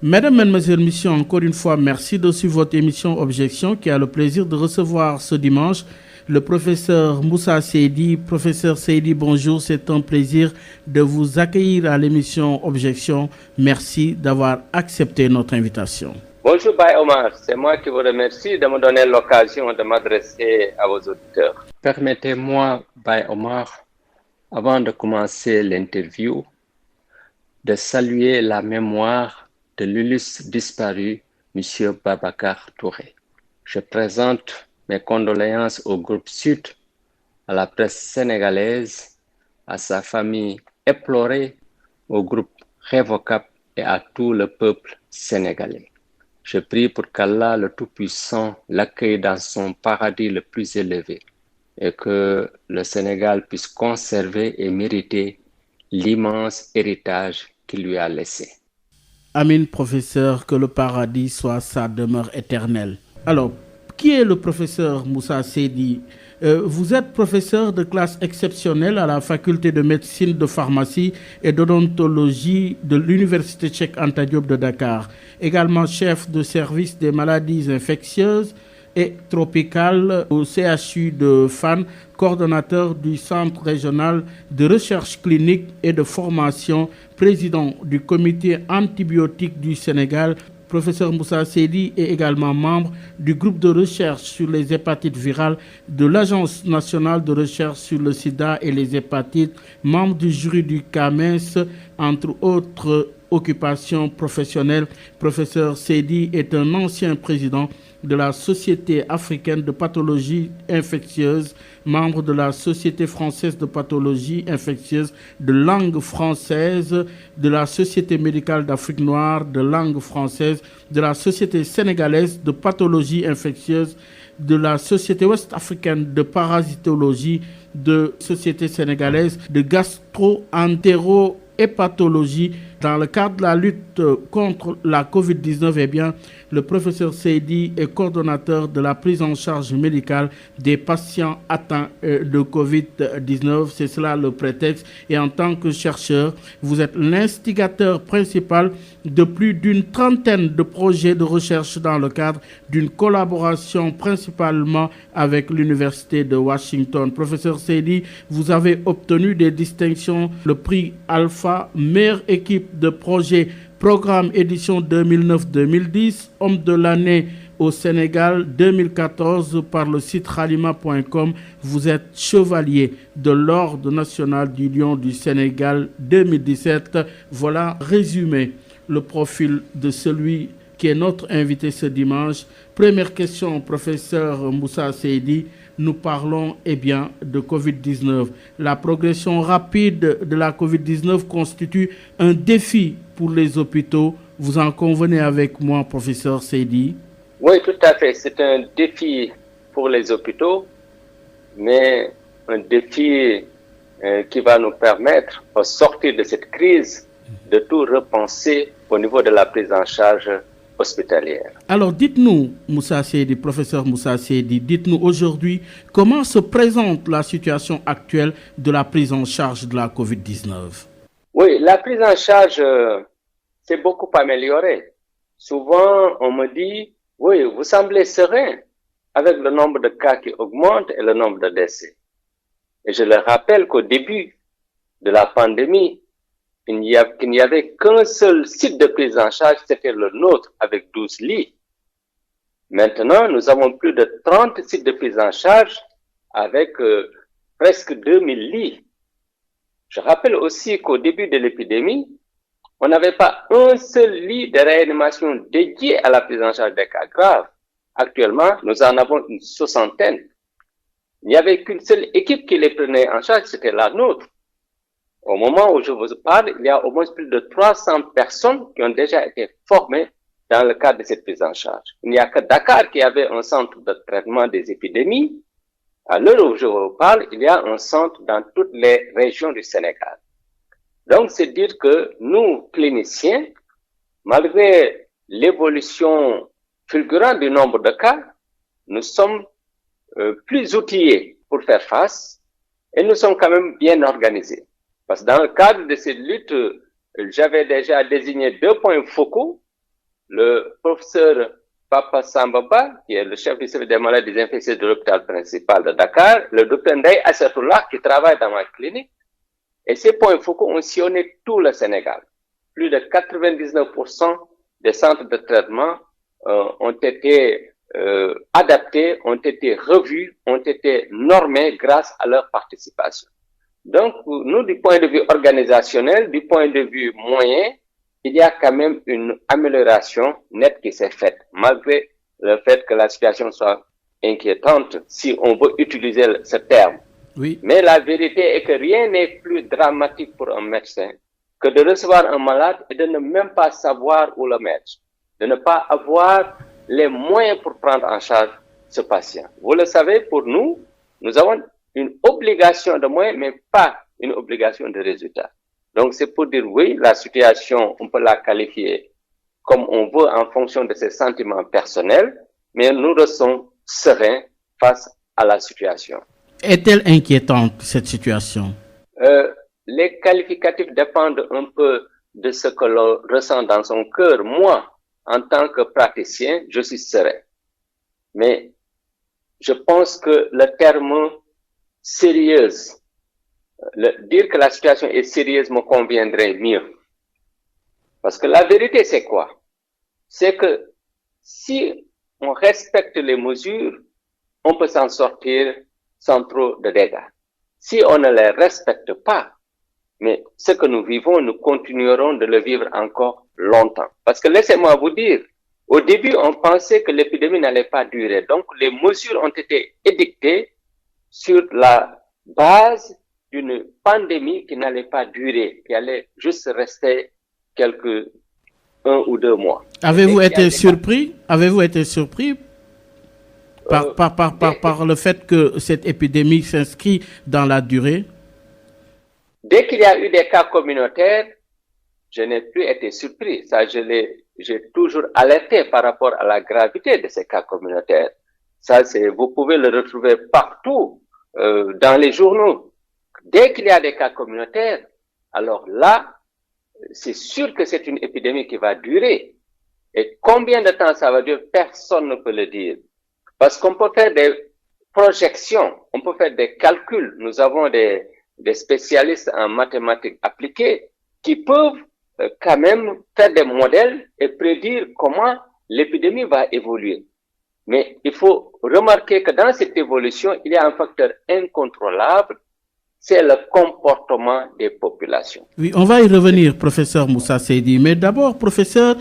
Mesdames, Mesdemoiselles, Messieurs, encore une fois, merci de suivre votre émission Objection qui a le plaisir de recevoir ce dimanche le professeur Moussa Seydi. Professeur Seydi, bonjour, c'est un plaisir de vous accueillir à l'émission Objection. Merci d'avoir accepté notre invitation. Bonjour Baye Omar, c'est moi qui vous remercie de me donner l'occasion de m'adresser à vos auditeurs. Permettez-moi, Baye Omar, avant de commencer l'interview, de saluer la mémoire de l'illustre disparu, M. Babacar Touré. Je présente mes condoléances au groupe Sud, à la presse sénégalaise, à sa famille éplorée, au groupe Révocable et à tout le peuple sénégalais. Je prie pour qu'Allah le Tout-Puissant l'accueille dans son paradis le plus élevé et que le Sénégal puisse conserver et mériter l'immense héritage qu'il lui a laissé. Amin, professeur, que le paradis soit sa demeure éternelle. Alors, qui est le professeur Moussa Seydi? Vous êtes professeur de classe exceptionnelle à la faculté de médecine, de pharmacie et d'odontologie de l'université Cheikh Anta Diop de Dakar. Également chef de service des maladies infectieuses et tropicales au CHU de Fann, coordonnateur du Centre régional de recherche clinique et de formation, président du comité antibiotique du Sénégal. Professeur Moussa Seydi est également membre du groupe de recherche sur les hépatites virales de l'Agence nationale de recherche sur le sida et les hépatites, membre du jury du CAMES, entre autres occupations professionnelles. Professeur Seydi est un ancien président de la Société africaine de pathologie infectieuse, membre de la Société française de pathologie infectieuse de langue française, de la Société médicale d'Afrique noire de langue française, de la Société sénégalaise de pathologie infectieuse, de la Société ouest-africaine de parasitologie, de Société sénégalaise de gastro-entérologie. Dans le cadre de la lutte contre la COVID-19, eh bien, le professeur Seydi est coordonnateur de la prise en charge médicale des patients atteints de COVID-19. C'est cela le prétexte. Et en tant que chercheur, vous êtes l'instigateur principal de plus d'une trentaine de projets de recherche dans le cadre d'une collaboration principalement avec l'Université de Washington. Professeur Seydi, vous avez obtenu des distinctions, le prix Alpha, meilleure équipe de projet Programme édition 2009-2010, homme de l'année au Sénégal 2014 par le site khalima.com. Vous êtes chevalier de l'Ordre national du Lion du Sénégal 2017. Voilà résumé le profil de celui qui est notre invité ce dimanche. Première question, professeur Moussa Seydi. Nous parlons de Covid-19. La progression rapide de la Covid-19 constitue un défi pour les hôpitaux. Vous en convenez avec moi, professeur Seydi? Oui, tout à fait. C'est un défi pour les hôpitaux, mais un défi qui va nous permettre, au sortir de cette crise, de tout repenser au niveau de la prise en charge hospitalière. Alors dites-nous, Moussa Seydi, professeur Moussa Seydi, dites-nous aujourd'hui comment se présente la situation actuelle de la prise en charge de la COVID-19. Oui, la prise en charge s'est beaucoup améliorée. Souvent, on me dit, oui, vous semblez serein avec le nombre de cas qui augmente et le nombre de décès. Et je leur rappelle qu'au début de la pandémie, qu'il n'y avait qu'un seul site de prise en charge, c'était le nôtre avec 12 lits. Maintenant, nous avons plus de 30 sites de prise en charge avec presque 2000 lits. Je rappelle aussi qu'au début de l'épidémie, on n'avait pas un seul lit de réanimation dédié à la prise en charge des cas graves. Actuellement, nous en avons une soixantaine. Il n'y avait qu'une seule équipe qui les prenait en charge, c'était la nôtre. Au moment où je vous parle, il y a au moins plus de 300 personnes qui ont déjà été formées dans le cadre de cette prise en charge. Il n'y a que Dakar qui avait un centre de traitement des épidémies. À l'heure où je vous parle, il y a un centre dans toutes les régions du Sénégal. Donc, c'est dire que nous, cliniciens, malgré l'évolution fulgurante du nombre de cas, nous sommes plus outillés pour faire face et nous sommes quand même bien organisés. Parce que dans le cadre de cette lutte, j'avais déjà désigné 2 points focaux le professeur Papa Sambaba, qui est le chef du service des maladies infectieuses de l'hôpital principal de Dakar, le docteur Ndeye Assatoula, qui travaille dans ma clinique. Et ces points focaux ont sillonné tout le Sénégal. Plus de 99% des centres de traitement ont été adaptés, ont été revus, ont été normés grâce à leur participation. Donc, nous, du point de vue organisationnel, du point de vue moyen, il y a quand même une amélioration nette qui s'est faite, malgré le fait que la situation soit inquiétante, si on veut utiliser ce terme. Oui. Mais la vérité est que rien n'est plus dramatique pour un médecin que de recevoir un malade et de ne même pas savoir où le mettre, de ne pas avoir les moyens pour prendre en charge ce patient. Vous le savez, pour nous, nous avons une obligation de moyens, mais pas une obligation de résultat. Donc, c'est pour dire, oui, la situation, on peut la qualifier comme on veut en fonction de ses sentiments personnels, mais nous restons sereins face à la situation. Est-elle inquiétante, cette situation? Les qualificatifs dépendent un peu de ce que l'on ressent dans son cœur. Moi, en tant que praticien, je suis serein. Mais je pense que le terme sérieuse, dire que la situation est sérieuse me conviendrait mieux. Parce que la vérité, c'est quoi? C'est que si on respecte les mesures, on peut s'en sortir sans trop de dégâts. Si on ne les respecte pas, mais ce que nous vivons, nous continuerons de le vivre encore longtemps. Parce que laissez-moi vous dire, au début, on pensait que l'épidémie n'allait pas durer. Donc, les mesures ont été édictées sur la base d'une pandémie qui n'allait pas durer, qui allait juste rester un ou deux mois. Avez-vous été surpris? Avez-vous été surpris par le fait que cette épidémie s'inscrit dans la durée? Dès qu'il y a eu des cas communautaires, je n'ai plus été surpris. Ça, j'ai toujours alerté par rapport à la gravité de ces cas communautaires. Ça, vous pouvez le retrouver partout dans les journaux. Dès qu'il y a des cas communautaires, alors là, c'est sûr que c'est une épidémie qui va durer. Et combien de temps ça va durer, personne ne peut le dire. Parce qu'on peut faire des projections, on peut faire des calculs. Nous avons des spécialistes en mathématiques appliquées qui peuvent quand même faire des modèles et prédire comment l'épidémie va évoluer. Mais il faut remarquer que dans cette évolution, il y a un facteur incontrôlable, c'est le comportement des populations. Oui, on va y revenir, professeur Moussa Seydi. Mais d'abord, professeur,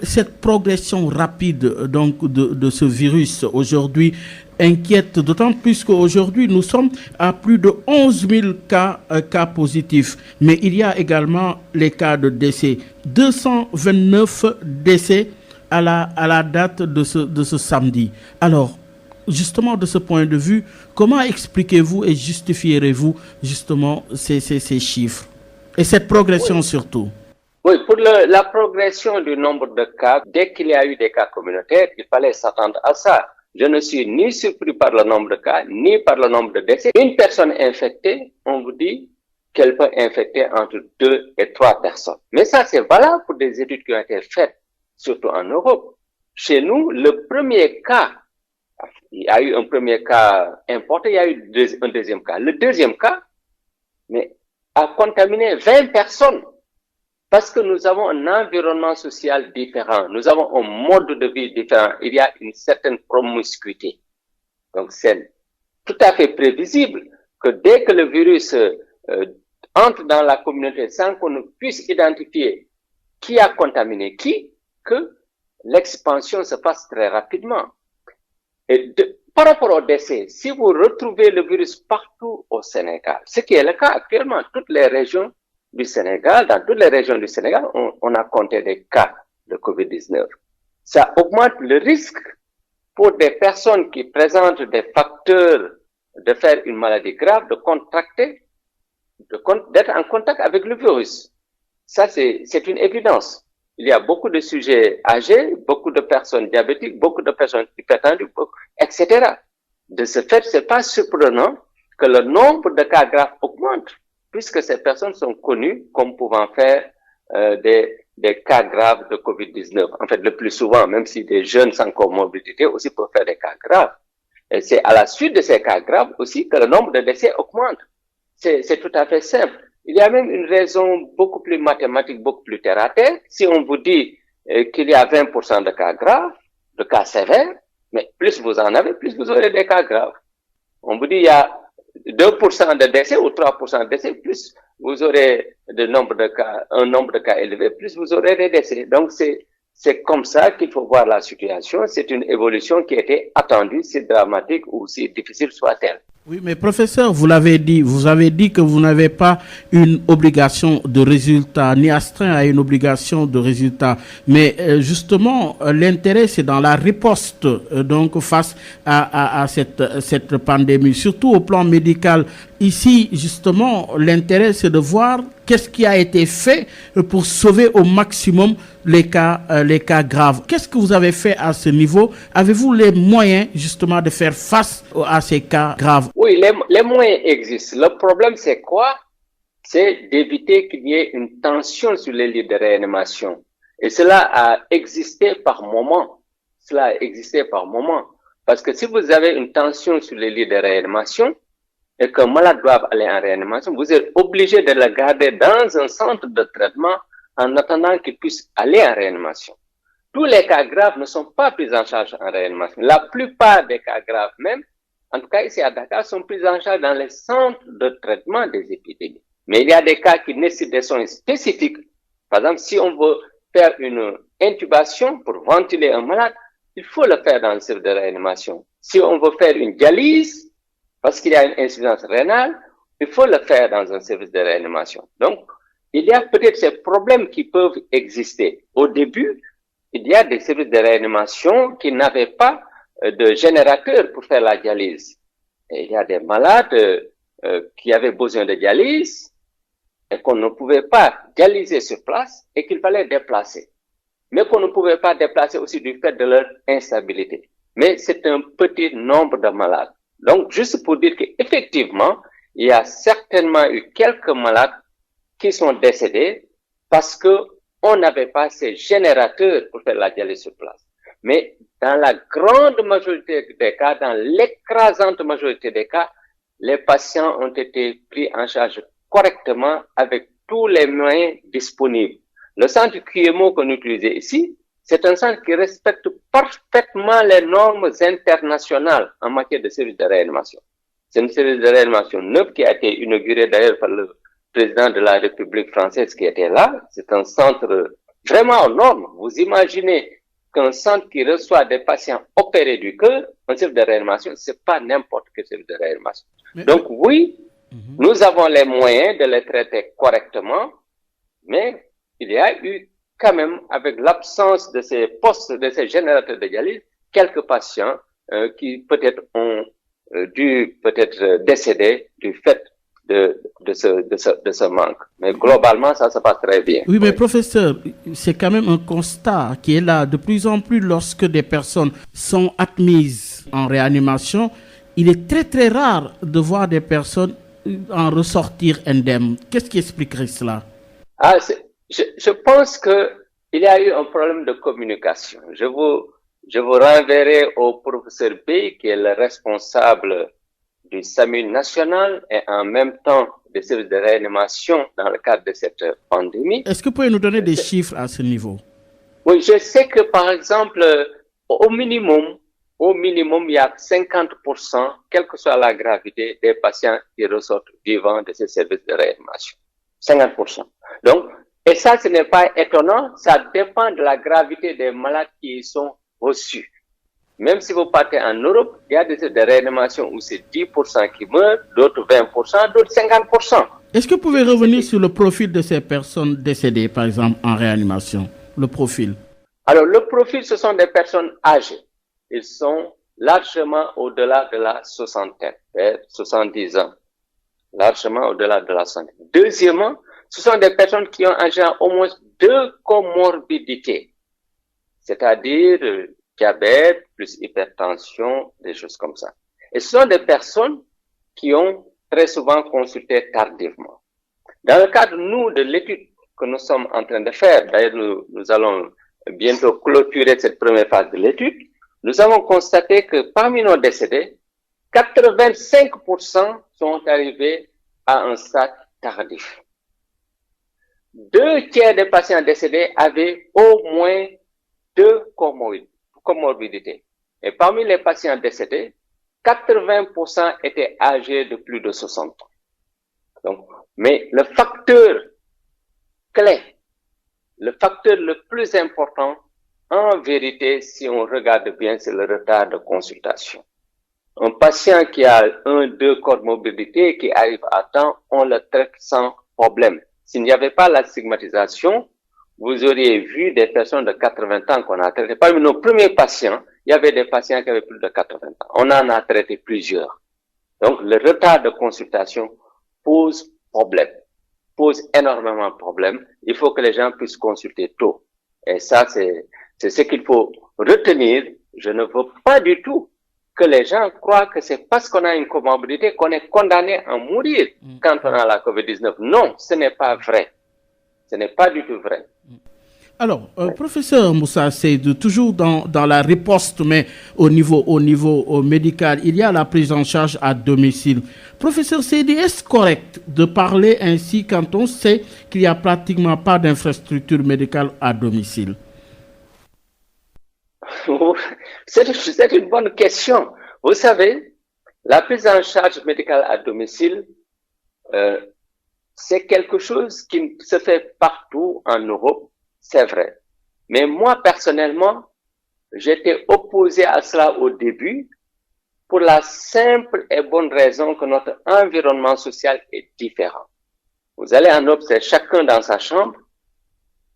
cette progression rapide donc de ce virus aujourd'hui inquiète d'autant plus qu'aujourd'hui nous sommes à plus de 11 000 cas positifs. Mais il y a également les cas de décès. 229 décès à la date de ce samedi. Alors, justement, de ce point de vue, comment expliquez-vous et justifierez-vous justement ces chiffres et cette progression surtout? Oui, pour la progression du nombre de cas, dès qu'il y a eu des cas communautaires, il fallait s'attendre à ça. Je ne suis ni surpris par le nombre de cas, ni par le nombre de décès. Une personne infectée, on vous dit qu'elle peut infecter entre 2 et 3 personnes. Mais ça, c'est valable pour des études qui ont été faites, surtout en Europe. Chez nous, le premier cas, il y a eu un premier cas importé, il y a eu un deuxième cas. Le deuxième cas, mais a contaminé 20 personnes. Parce que nous avons un environnement social différent, nous avons un mode de vie différent, il y a une certaine promiscuité. Donc c'est tout à fait prévisible que dès que le virus entre dans la communauté sans qu'on ne puisse identifier qui a contaminé qui, que l'expansion se passe très rapidement. Et par rapport au décès, si vous retrouvez le virus partout au Sénégal, ce qui est le cas actuellement, toutes les régions du Sénégal, dans toutes les régions du Sénégal, on a compté des cas de COVID-19. Ça augmente le risque pour des personnes qui présentent des facteurs de faire une maladie grave, de contracter, d'être en contact avec le virus. Ça, c'est une évidence. Il y a beaucoup de sujets âgés, beaucoup de personnes diabétiques, beaucoup de personnes hypertendues, etc. De ce fait, c'est pas surprenant que le nombre de cas graves augmente, puisque ces personnes sont connues comme pouvant faire des des cas graves de COVID-19. En fait, le plus souvent, même si des jeunes sans comorbidité aussi peuvent faire des cas graves. Et c'est à la suite de ces cas graves aussi que le nombre de décès augmente. C'est tout à fait simple. Il y a même une raison beaucoup plus mathématique, beaucoup plus terre à terre. Si on vous dit qu'il y a 20% de cas graves, de cas sévères, mais plus vous en avez, plus vous aurez des cas graves. On vous dit il y a 2% de décès ou 3% de décès, plus vous aurez un nombre de cas élevé, plus vous aurez des décès. Donc c'est comme ça qu'il faut voir la situation. C'est une évolution qui était attendue, si dramatique ou si difficile soit-elle. Oui, mais professeur, vous avez dit que vous n'avez pas une obligation de résultat, ni astreint à une obligation de résultat. Mais justement, l'intérêt, c'est dans la riposte donc face à cette pandémie, surtout au plan médical. Ici, justement, l'intérêt, c'est de voir qu'est-ce qui a été fait pour sauver au maximum les cas graves. Qu'est-ce que vous avez fait à ce niveau? Avez-vous les moyens, justement, de faire face à ces cas graves? Oui, les moyens existent. Le problème, c'est quoi? C'est d'éviter qu'il y ait une tension sur les lits de réanimation. Et cela a existé par moment. Parce que si vous avez une tension sur les lits de réanimation, et qu'un malade doit aller en réanimation, vous êtes obligé de le garder dans un centre de traitement en attendant qu'il puisse aller en réanimation. Tous les cas graves ne sont pas pris en charge en réanimation. La plupart des cas graves même, en tout cas ici à Dakar, sont pris en charge dans les centres de traitement des épidémies. Mais il y a des cas qui nécessitent des soins spécifiques. Par exemple, si on veut faire une intubation pour ventiler un malade, il faut le faire dans le service de réanimation. Si on veut faire une dialyse, parce qu'il y a une insuffisance rénale, il faut le faire dans un service de réanimation. Donc, il y a peut-être ces problèmes qui peuvent exister. Au début, il y a des services de réanimation qui n'avaient pas de générateur pour faire la dialyse. Et il y a des malades qui avaient besoin de dialyse et qu'on ne pouvait pas dialyser sur place et qu'il fallait déplacer. Mais qu'on ne pouvait pas déplacer aussi du fait de leur instabilité. Mais c'est un petit nombre de malades. Donc, juste pour dire qu'effectivement, il y a certainement eu quelques malades qui sont décédés parce que on n'avait pas ces générateurs pour faire la dialyse sur place. Mais dans la grande majorité des cas, dans l'écrasante majorité des cas, les patients ont été pris en charge correctement avec tous les moyens disponibles. Le centre QMO qu'on utilisait ici, c'est un centre qui respecte parfaitement les normes internationales en matière de service de réanimation. C'est un service de réanimation neuf qui a été inauguré d'ailleurs par le président de la République française qui était là. C'est un centre vraiment aux normes. Vous imaginez qu'un centre qui reçoit des patients opérés du cœur, un service de réanimation, c'est pas n'importe quel service de réanimation. Donc oui, nous avons les moyens de les traiter correctement, mais il y a eu quand même, avec l'absence de ces postes, de ces générateurs de dialyse, quelques patients qui peut-être ont dû peut-être décéder du fait de ce manque. Mais globalement, ça se passe très bien. Oui, mais professeur, c'est quand même un constat qui est là. De plus en plus, lorsque des personnes sont admises en réanimation, il est très très rare de voir des personnes en ressortir indemnes. Qu'est-ce qui expliquerait cela? Je pense que il y a eu un problème de communication. Je vous renverrai au professeur B, qui est le responsable du SAMU national et en même temps des services de réanimation dans le cadre de cette pandémie. Est-ce que vous pouvez nous donner des chiffres à ce niveau? Oui, je sais que par exemple, au minimum, il y a 50%, quelle que soit la gravité, des patients qui ressortent vivants de ces services de réanimation. 50%. Donc, et ça, ce n'est pas étonnant, ça dépend de la gravité des malades qui y sont reçus. Même si vous partez en Europe, il y a des services de réanimation où c'est 10% qui meurent, d'autres 20%, d'autres 50%. Est-ce que vous pouvez revenir sur le profil de ces personnes décédées, par exemple, en réanimation? Le profil. Alors, le profil, ce sont des personnes âgées. Ils sont largement au-delà de la soixantaine, 70 ans. Largement au-delà de la soixantaine. Deuxièmement, ce sont des personnes qui ont en général au moins 2 comorbidités. C'est-à-dire diabète plus hypertension, des choses comme ça. Et ce sont des personnes qui ont très souvent consulté tardivement. Dans le cadre, nous, de l'étude que nous sommes en train de faire, d'ailleurs nous allons bientôt clôturer cette première phase de l'étude, nous avons constaté que parmi nos décédés, 85% sont arrivés à un stade tardif. 2 tiers des patients décédés avaient au moins 2 comorbidités. Et parmi les patients décédés, 80% étaient âgés de plus de 60 ans. Donc, mais le facteur clé, le facteur le plus important, en vérité, si on regarde bien, c'est le retard de consultation. Un patient qui a 1-2 comorbidités, qui arrive à temps, on le traite sans problème. S'il n'y avait pas la stigmatisation, vous auriez vu des personnes de 80 ans qu'on a traitées. Parmi nos premiers patients, il y avait des patients qui avaient plus de 80 ans. On en a traité plusieurs. Donc, le retard de consultation pose problème, pose énormément de problèmes. Il faut que les gens puissent consulter tôt. Et ça, c'est ce qu'il faut retenir. Je ne veux pas du tout que les gens croient que c'est parce qu'on a une comorbidité qu'on est condamné à mourir quand on a la COVID-19. Non, ce n'est pas vrai. Ce n'est pas du tout vrai. Alors, professeur Moussa Seydou, toujours dans la riposte, mais au niveau médical, il y a la prise en charge à domicile. Professeur Seydou, est-ce correct de parler ainsi quand on sait qu'il n'y a pratiquement pas d'infrastructure médicale à domicile? C'est une bonne question. Vous savez, la prise en charge médicale à domicile, c'est quelque chose qui se fait partout en Europe, c'est vrai. Mais moi, personnellement, j'étais opposé à cela au début pour la simple et bonne raison que notre environnement social est différent. Vous allez en Europe, c'est chacun dans sa chambre.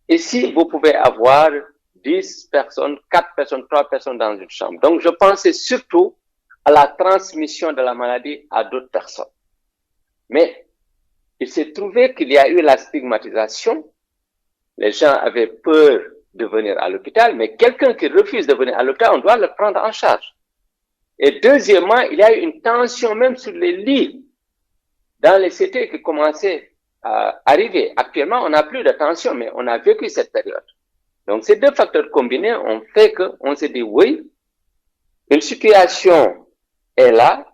Ici, vous pouvez avoir 10 personnes, 4 personnes, 3 personnes dans une chambre. Donc, je pensais surtout à la transmission de la maladie à d'autres personnes. Mais il s'est trouvé qu'il y a eu la stigmatisation. Les gens avaient peur de venir à l'hôpital, mais quelqu'un qui refuse de venir à l'hôpital, on doit le prendre en charge. Et deuxièmement, il y a eu une tension même sur les lits dans les CT qui commençait à arriver. Actuellement, on n'a plus de tension, mais on a vécu cette période. Donc, ces deux facteurs combinés ont fait qu'on s'est dit, oui, une situation est là,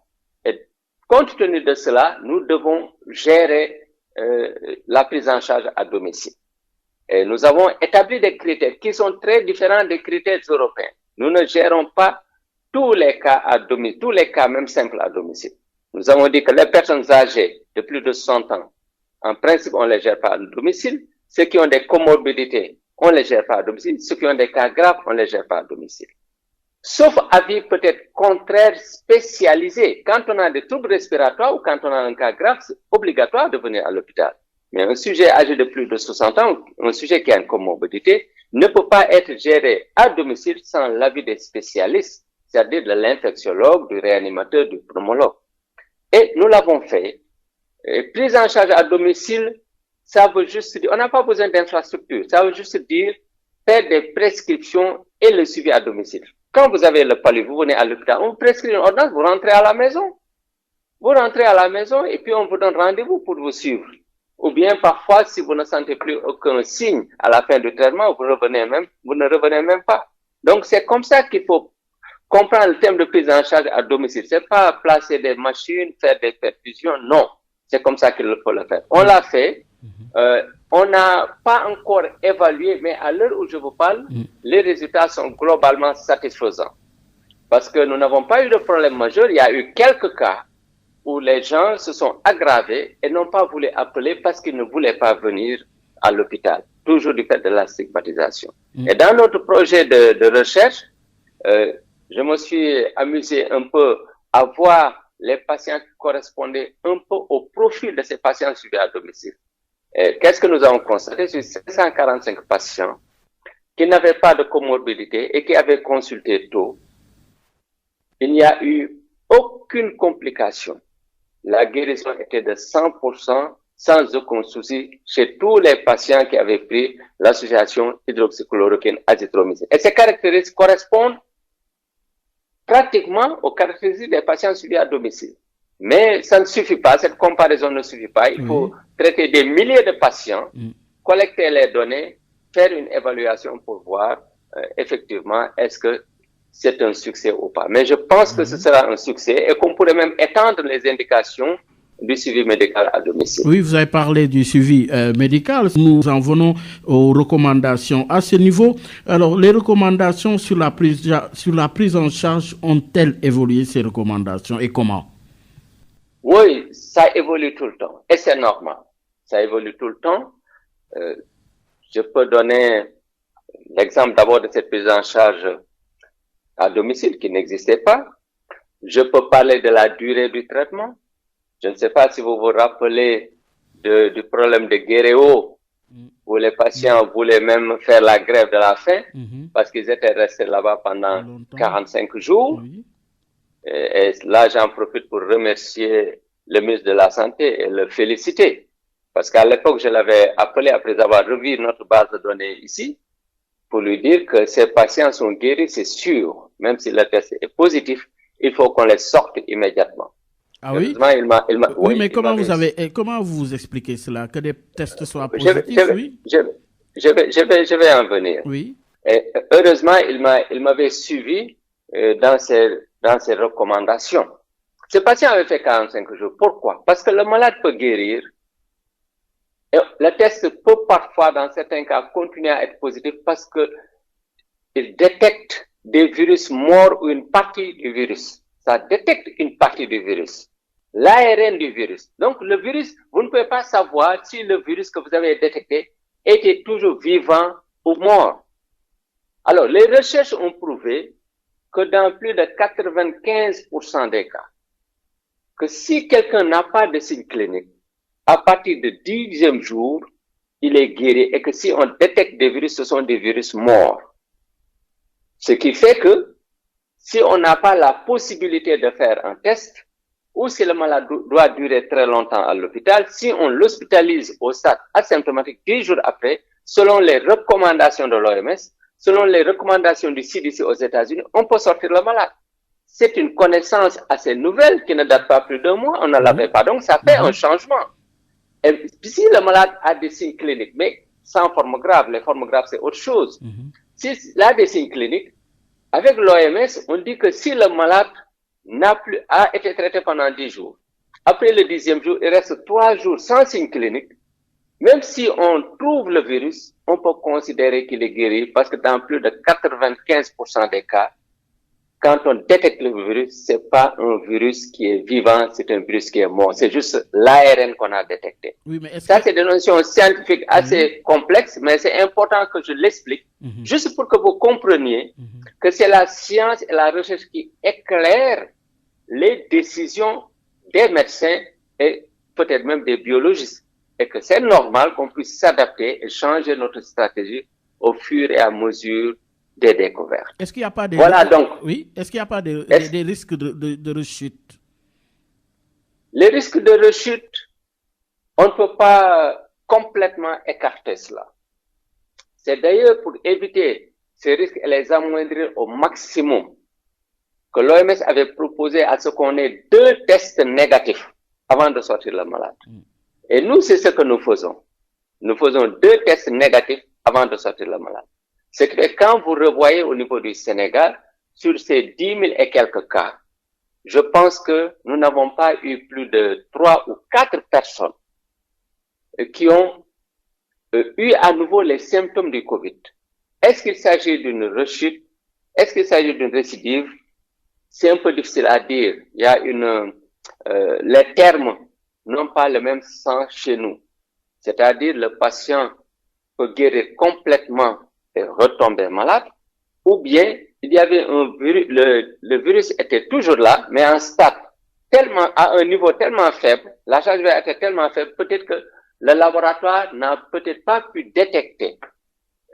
et compte tenu de cela, nous devons gérer la prise en charge à domicile. Et nous avons établi des critères qui sont très différents des critères européens. Nous ne gérons pas tous les cas à domicile, tous les cas même simples à domicile. Nous avons dit que les personnes âgées de plus de 60 ans, en principe, on ne les gère pas à domicile. Ceux qui ont des comorbidités, on ne les gère pas à domicile. Ceux qui ont des cas graves, on ne les gère pas à domicile. Sauf avis peut-être contraire spécialisé. Quand on a des troubles respiratoires ou quand on a un cas grave, c'est obligatoire de venir à l'hôpital. Mais un sujet âgé de plus de 60 ans, un sujet qui a une comorbidité, ne peut pas être géré à domicile sans l'avis des spécialistes, c'est-à-dire de l'infectiologue, du réanimateur, du pneumologue. Et nous l'avons fait. Et prise en charge à domicile, ça veut juste dire, on n'a pas besoin d'infrastructure, ça veut juste dire faire des prescriptions et le suivi à domicile. Quand vous avez le palu, vous venez à l'hôpital, on vous prescrit une ordonnance, vous rentrez à la maison. Vous rentrez à la maison et puis on vous donne rendez-vous pour vous suivre. Ou bien parfois, si vous ne sentez plus aucun signe à la fin du traitement, vous ne revenez même pas. Donc c'est comme ça qu'il faut comprendre le thème de prise en charge à domicile. C'est pas placer des machines, faire des perfusions, non. C'est comme ça qu'il faut le faire. On l'a fait. On n'a pas encore évalué, mais à l'heure où je vous parle, les résultats sont globalement satisfaisants. Parce que nous n'avons pas eu de problème majeur. Il y a eu quelques cas où les gens se sont aggravés et n'ont pas voulu appeler parce qu'ils ne voulaient pas venir à l'hôpital. Toujours du fait de la stigmatisation. Et dans notre projet de recherche, je me suis amusé un peu à voir les patients qui correspondaient un peu au profil de ces patients suivis à domicile. Qu'est-ce que nous avons constaté? Sur 545 patients qui n'avaient pas de comorbidité et qui avaient consulté tôt, il n'y a eu aucune complication. La guérison était de 100% sans aucun souci chez tous les patients qui avaient pris l'association hydroxychloroquine azithromycine. Et ces caractéristiques correspondent pratiquement aux caractéristiques des patients suivis à domicile. Mais ça ne suffit pas, cette comparaison ne suffit pas. Il faut traiter des milliers de patients collecter les données, faire une évaluation pour voir effectivement est-ce que c'est un succès ou pas. Mais je pense que ce sera un succès et qu'on pourrait même étendre les indications du suivi médical à domicile. Oui, vous avez parlé du suivi médical. Nous en venons aux recommandations. À ce niveau, alors les recommandations sur la prise en charge ont-elles évolué, ces recommandations, et comment? Oui, ça évolue tout le temps et c'est normal. Ça évolue tout le temps. Je peux donner l'exemple d'abord de cette prise en charge à domicile qui n'existait pas. Je peux parler de la durée du traitement. Je ne sais pas si vous vous rappelez du problème de Guéréo, où les patients voulaient même faire la grève de la faim parce qu'ils étaient restés là-bas pendant 45 jours. Oui. Et là, j'en profite pour remercier le ministre de la Santé et le féliciter. Parce qu'à l'époque, je l'avais appelé après avoir revu notre base de données ici pour lui dire que ces patients sont guéris, c'est sûr. Même si le test est positif, il faut qu'on les sorte immédiatement. Ah oui? Oui, mais comment vous expliquez cela? Que des tests soient positifs, oui? Je vais en venir. Oui. Et heureusement, il m'avait suivi dans ses recommandations. Ce patient avait fait 45 jours. Pourquoi? Parce que le malade peut guérir. Et le test peut parfois, dans certains cas, continuer à être positif parce que il détecte des virus morts ou une partie du virus. Ça détecte une partie du virus. L'ARN du virus. Donc, le virus, vous ne pouvez pas savoir si le virus que vous avez détecté était toujours vivant ou mort. Alors, les recherches ont prouvé que dans plus de 95% des cas, que si quelqu'un n'a pas de signe clinique, à partir du 10e jour, il est guéri et que si on détecte des virus, ce sont des virus morts. Ce qui fait que si on n'a pas la possibilité de faire un test, ou si le malade doit durer très longtemps à l'hôpital, si on l'hospitalise au stade asymptomatique 10 jours après, selon les recommandations de l'OMS, selon les recommandations du CDC aux États-Unis, on peut sortir le malade. C'est une connaissance assez nouvelle qui ne date pas plus d'un mois, on ne l'avait pas, donc ça fait un changement. Et si le malade a des signes cliniques, mais sans forme grave, les formes graves c'est autre chose. S'il a des signes cliniques, avec l'OMS, on dit que si le malade a été traité pendant 10 jours, après le 10e jour, il reste 3 jours sans signe clinique, même si on trouve le virus, on peut considérer qu'il est guéri parce que dans plus de 95% des cas, quand on détecte le virus, c'est pas un virus qui est vivant, c'est un virus qui est mort. C'est juste l'ARN qu'on a détecté. Oui, mais ça, c'est des notions scientifiques assez complexes, mais c'est important que je l'explique, juste pour que vous compreniez que c'est la science et la recherche qui éclairent les décisions des médecins et peut-être même des biologistes. Et que c'est normal qu'on puisse s'adapter et changer notre stratégie au fur et à mesure des découvertes. Est-ce qu'il n'y a pas des Est-ce qu'il n'y a pas des risques de rechute? Les risques de rechute, on ne peut pas complètement écarter cela. C'est d'ailleurs pour éviter ces risques et les amoindrir au maximum que l'OMS avait proposé à ce qu'on ait 2 tests négatifs avant de sortir le malade. Et nous, c'est ce que nous faisons. Nous faisons 2 tests négatifs avant de sortir le malade. Ce qui fait que quand vous revoyez au niveau du Sénégal, sur ces 10 000 et quelques cas, je pense que nous n'avons pas eu plus de 3 ou 4 personnes qui ont eu à nouveau les symptômes du Covid. Est-ce qu'il s'agit d'une rechute? Est-ce qu'il s'agit d'une récidive? C'est un peu difficile à dire. Il y a les termes n'ont pas le même sens chez nous. C'est-à-dire le patient peut guérir complètement et retomber malade, ou bien il y avait un virus, le virus était toujours là, mais en stade à un niveau tellement faible, la charge virale était tellement faible, peut-être que le laboratoire n'a peut-être pas pu détecter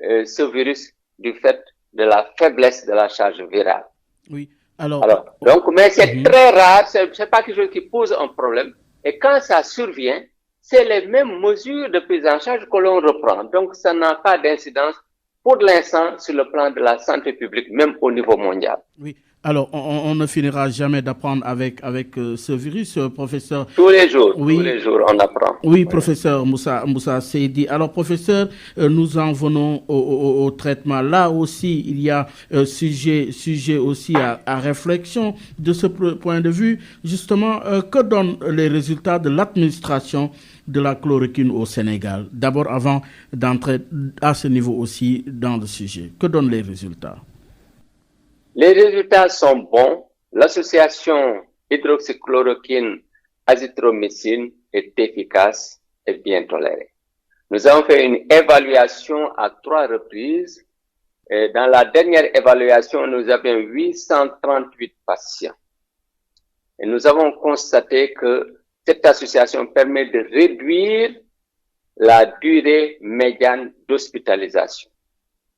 ce virus du fait de la faiblesse de la charge virale. Oui. Mais c'est très rare, c'est pas quelque chose qui pose un problème. Et quand ça survient, c'est les mêmes mesures de prise en charge que l'on reprend. Donc, ça n'a pas d'incidence pour l'instant sur le plan de la santé publique, même au niveau mondial. Oui. Alors, on ne finira jamais d'apprendre avec ce virus, professeur. Tous les jours, Oui, tous les jours, on apprend. oui, professeur Moussa Seydi. Alors, professeur, nous en venons au traitement. Là aussi, il y a sujet aussi à réflexion de ce point de vue. Justement, que donnent les résultats de l'administration de la chloroquine au Sénégal? D'abord, avant d'entrer à ce niveau aussi dans le sujet, que donnent les résultats? Les résultats sont bons. L'association hydroxychloroquine azithromycine est efficace et bien tolérée. Nous avons fait une évaluation à 3 reprises. Et dans la dernière évaluation, nous avions 838 patients. Et nous avons constaté que cette association permet de réduire la durée médiane d'hospitalisation.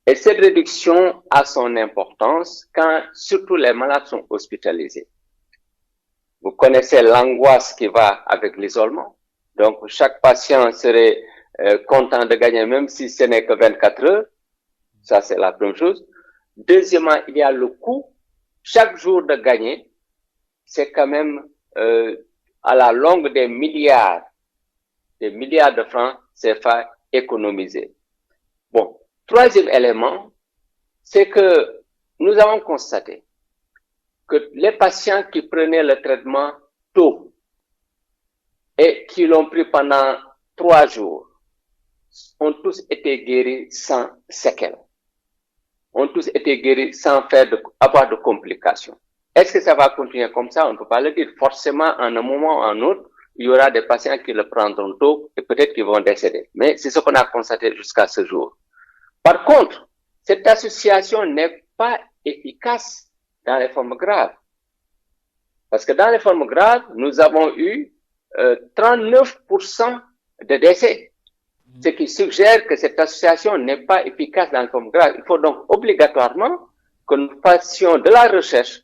Et cette réduction a son importance quand surtout les malades sont hospitalisés. Vous connaissez l'angoisse qui va avec l'isolement. Donc, chaque patient serait content de gagner, même si ce n'est que 24 heures. Ça, c'est la première chose. Deuxièmement, il y a le coût. Chaque jour de gagner, c'est quand même à la longue des milliards de francs CFA économisés. Bon. Troisième élément, c'est que nous avons constaté que les patients qui prenaient le traitement tôt et qui l'ont pris pendant 3 jours ont tous été guéris sans séquelles, ont tous été guéris sans avoir de complications. Est-ce que ça va continuer comme ça? On ne peut pas le dire. Forcément, en un moment ou en un autre, il y aura des patients qui le prendront tôt et peut-être qu'ils vont décéder. Mais c'est ce qu'on a constaté jusqu'à ce jour. Par contre, cette association n'est pas efficace dans les formes graves. Parce que dans les formes graves, nous avons eu 39% de décès. Ce qui suggère que cette association n'est pas efficace dans les formes graves. Il faut donc obligatoirement que nous fassions de la recherche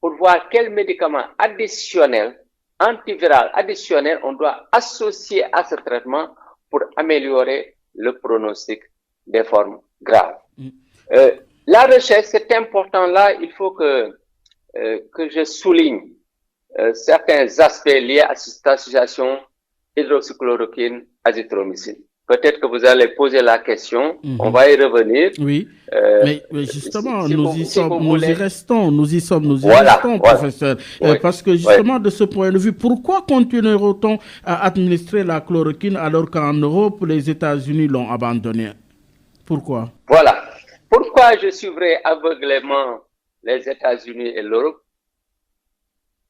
pour voir quel médicament additionnel, antiviral additionnel, on doit associer à ce traitement pour améliorer le pronostic des formes graves. La recherche, c'est important là, il faut que je souligne certains aspects liés à cette association hydroxychloroquine azithromycine. Peut-être que vous allez poser la question, on va y revenir. Oui, mais justement, nous y restons, professeur. Oui. Parce que justement, de ce point de vue, pourquoi continuera-t-on à administrer la chloroquine alors qu'en Europe, les États-Unis l'ont abandonnée? Pourquoi? Voilà. Pourquoi je suivrai aveuglément les États-Unis et l'Europe?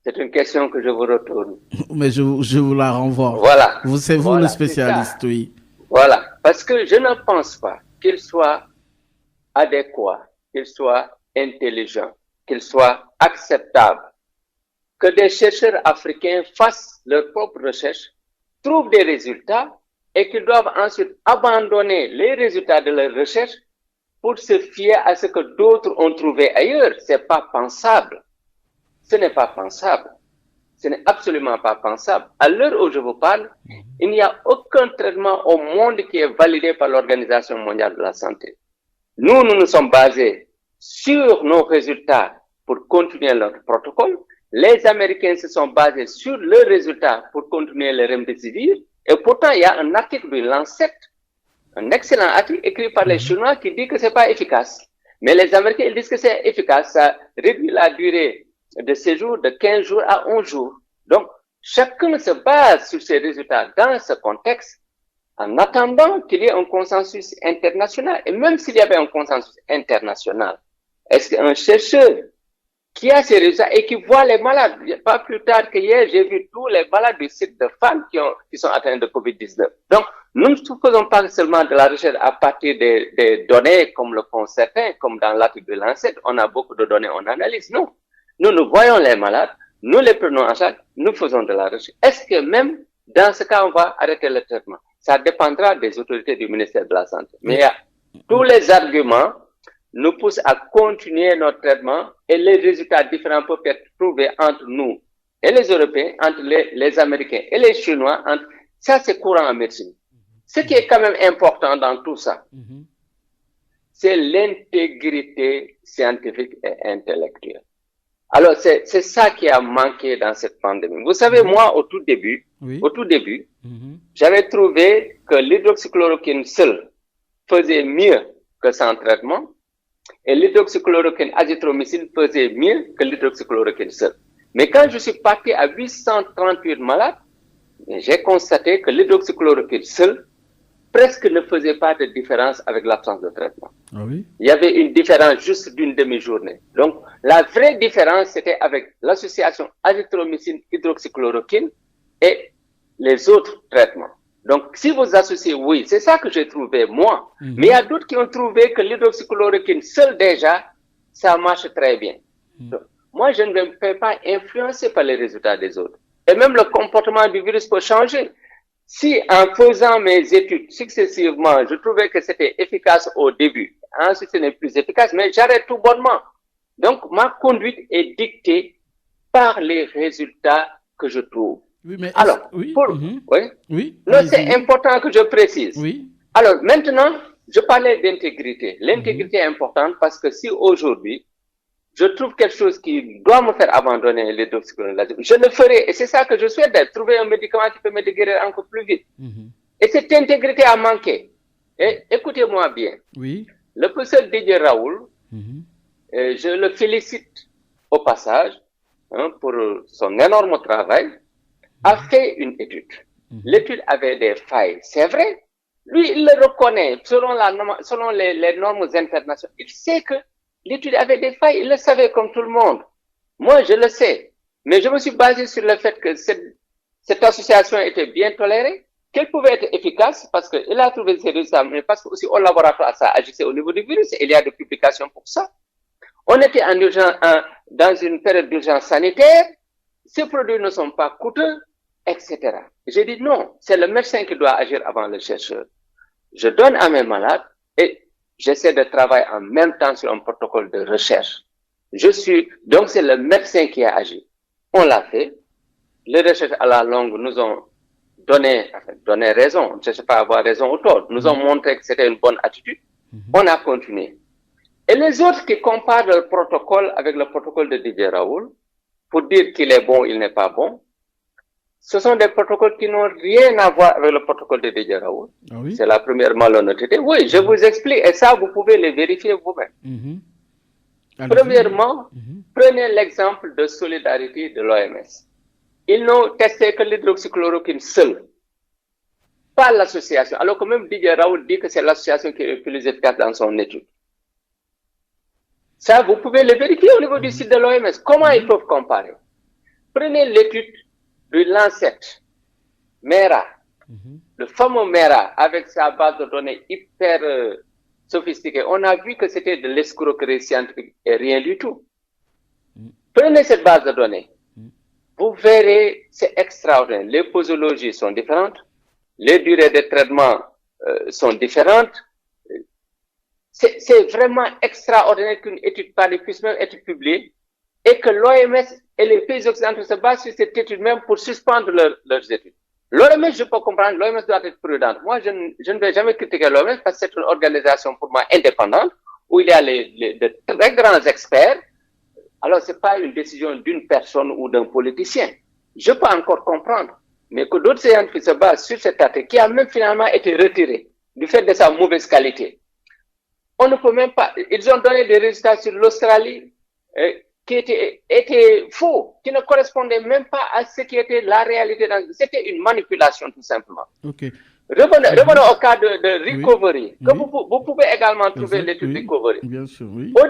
C'est une question que je vous retourne. Mais je vous la renvoie. Voilà. C'est vous le spécialiste, oui. Voilà. Parce que je ne pense pas qu'il soit adéquat, qu'il soit intelligent, qu'il soit acceptable que des chercheurs africains fassent leurs propres recherches, trouvent des résultats et qu'ils doivent ensuite abandonner les résultats de leurs recherches pour se fier à ce que d'autres ont trouvé ailleurs. C'est pas pensable. Ce n'est pas pensable. Ce n'est absolument pas pensable. À l'heure où je vous parle, il n'y a aucun traitement au monde qui est validé par l'Organisation mondiale de la santé. Nous nous sommes basés sur nos résultats pour continuer notre protocole. Les Américains se sont basés sur leurs résultats pour continuer le remdesivir. Et pourtant, il y a un article du Lancet, un excellent article écrit par les Chinois qui dit que c'est pas efficace. Mais les Américains, ils disent que c'est efficace. Ça réduit la durée de séjour de 15 jours à 11 jours. Donc, chacun se base sur ces résultats dans ce contexte en attendant qu'il y ait un consensus international. Et même s'il y avait un consensus international, est-ce qu'un chercheur qui a ces résultats et qui voit les malades, pas plus tard que hier, j'ai vu tous les malades du site de femmes qui sont atteints de Covid-19. Donc, nous ne faisons pas seulement de la recherche à partir des données comme le font certains, comme dans l'article de Lancet, on a beaucoup de données, on analyse. Non. Nous voyons les malades, nous les prenons en charge, nous faisons de la recherche. Est-ce que même dans ce cas, on va arrêter le traitement? Ça dépendra des autorités du ministère de la Santé. Mais tous les arguments nous poussent à continuer notre traitement et les résultats différents peuvent être trouvés entre nous et les Européens, entre les Américains et les Chinois. Ça, c'est courant en médecine. Ce qui est quand même important dans tout ça, c'est l'intégrité scientifique et intellectuelle. Alors, c'est ça qui a manqué dans cette pandémie. Vous savez, moi, au tout début, j'avais trouvé que l'hydroxychloroquine seul faisait mieux que sans traitement et l'hydroxychloroquine azithromycine faisait mieux que l'hydroxychloroquine seul. Mais quand je suis parti à 838 malades, j'ai constaté que l'hydroxychloroquine seul presque ne faisait pas de différence avec l'absence de traitement. Ah oui? Il y avait une différence juste d'une demi-journée. Donc, la vraie différence, c'était avec l'association azithromycine-hydroxychloroquine et les autres traitements. Donc, si vous associez, oui, c'est ça que j'ai trouvé, moi. Mais il y a d'autres qui ont trouvé que l'hydroxychloroquine seul déjà, ça marche très bien. Donc, moi, je ne me fais pas influencer par les résultats des autres. Et même le comportement du virus peut changer. Si en faisant mes études successivement, je trouvais que c'était efficace au début, ensuite ce n'est plus efficace, mais j'arrête tout bonnement. Donc, ma conduite est dictée par les résultats que je trouve. Oui, mais alors, oui, oui, là, c'est important que je précise. Oui. Alors, maintenant, je parlais d'intégrité. L'intégrité est importante parce que si aujourd'hui, je trouve quelque chose qui doit me faire abandonner l'hydroxychloroquine, je le ferai. Et c'est ça que je souhaite, trouver un médicament qui peut me guérir encore plus vite. Et cette intégrité a manqué. Et écoutez-moi bien. Oui. Le professeur Didier Raoul, je le félicite au passage pour son énorme travail, a fait une étude. L'étude avait des failles, c'est vrai. Lui, il le reconnaît selon les normes internationales. Il sait que l'étude avait des failles, il le savait comme tout le monde. Moi, je le sais. Mais je me suis basé sur le fait que cette association était bien tolérée, qu'elle pouvait être efficace parce qu'il a trouvé ses résultats, mais parce que aussi au laboratoire, ça agissait au niveau du virus, et il y a des publications pour ça. On était en urgence, dans une période d'urgence sanitaire, ces produits ne sont pas coûteux, etc. J'ai dit non, c'est le médecin qui doit agir avant le chercheur. Je donne à mes malades et j'essaie de travailler en même temps sur un protocole de recherche. Donc c'est le médecin qui a agi. On l'a fait. Les recherches à la longue nous ont donné raison. Je ne sais pas avoir raison ou tort. Nous ont montré que c'était une bonne attitude. On a continué. Et les autres qui comparent le protocole avec le protocole de Didier Raoul, pour dire qu'il est bon, il n'est pas bon, ce sont des protocoles qui n'ont rien à voir avec le protocole de Didier Raoul. Ah oui? C'est la première malhonnêteté. Oui, je vous explique. Et ça, vous pouvez le vérifier vous-même. Premièrement, prenez l'exemple de solidarité de l'OMS. Ils n'ont testé que l'hydroxychloroquine seule, pas l'association. Alors que même Didier Raoul dit que c'est l'association qui est plus efficace dans son étude. Ça, vous pouvez le vérifier au niveau du site de l'OMS. Comment ils peuvent comparer? Prenez l'étude du Lancet, MERA, le fameux MERA, avec sa base de données hyper sophistiquée. On a vu que c'était de l'escroquerie scientifique et rien du tout. Prenez cette base de données. Vous verrez, c'est extraordinaire. Les posologies sont différentes. Les durées de traitement sont différentes. C'est vraiment extraordinaire qu'une étude pareille puisse même être publiée et que l'OMS et les pays occidentaux se basent sur cette étude même pour suspendre leurs études. L'OMS, je peux comprendre, l'OMS doit être prudente. Moi, je ne vais jamais critiquer l'OMS parce que c'est une organisation pour moi indépendante où il y a de très grands experts. Alors, c'est pas une décision d'une personne ou d'un politicien. Je peux encore comprendre. Mais que d'autres scientifiques se basent sur cet article qui a même finalement été retiré du fait de sa mauvaise qualité. On ne peut même pas, ils ont donné des résultats sur l'Australie qui étaient faux, qui ne correspondaient même pas à ce qui était la réalité. C'était une manipulation tout simplement. Okay. Revenons au cas de Recovery, que vous pouvez également trouver l'étude Recovery. Bien sûr, oui. Au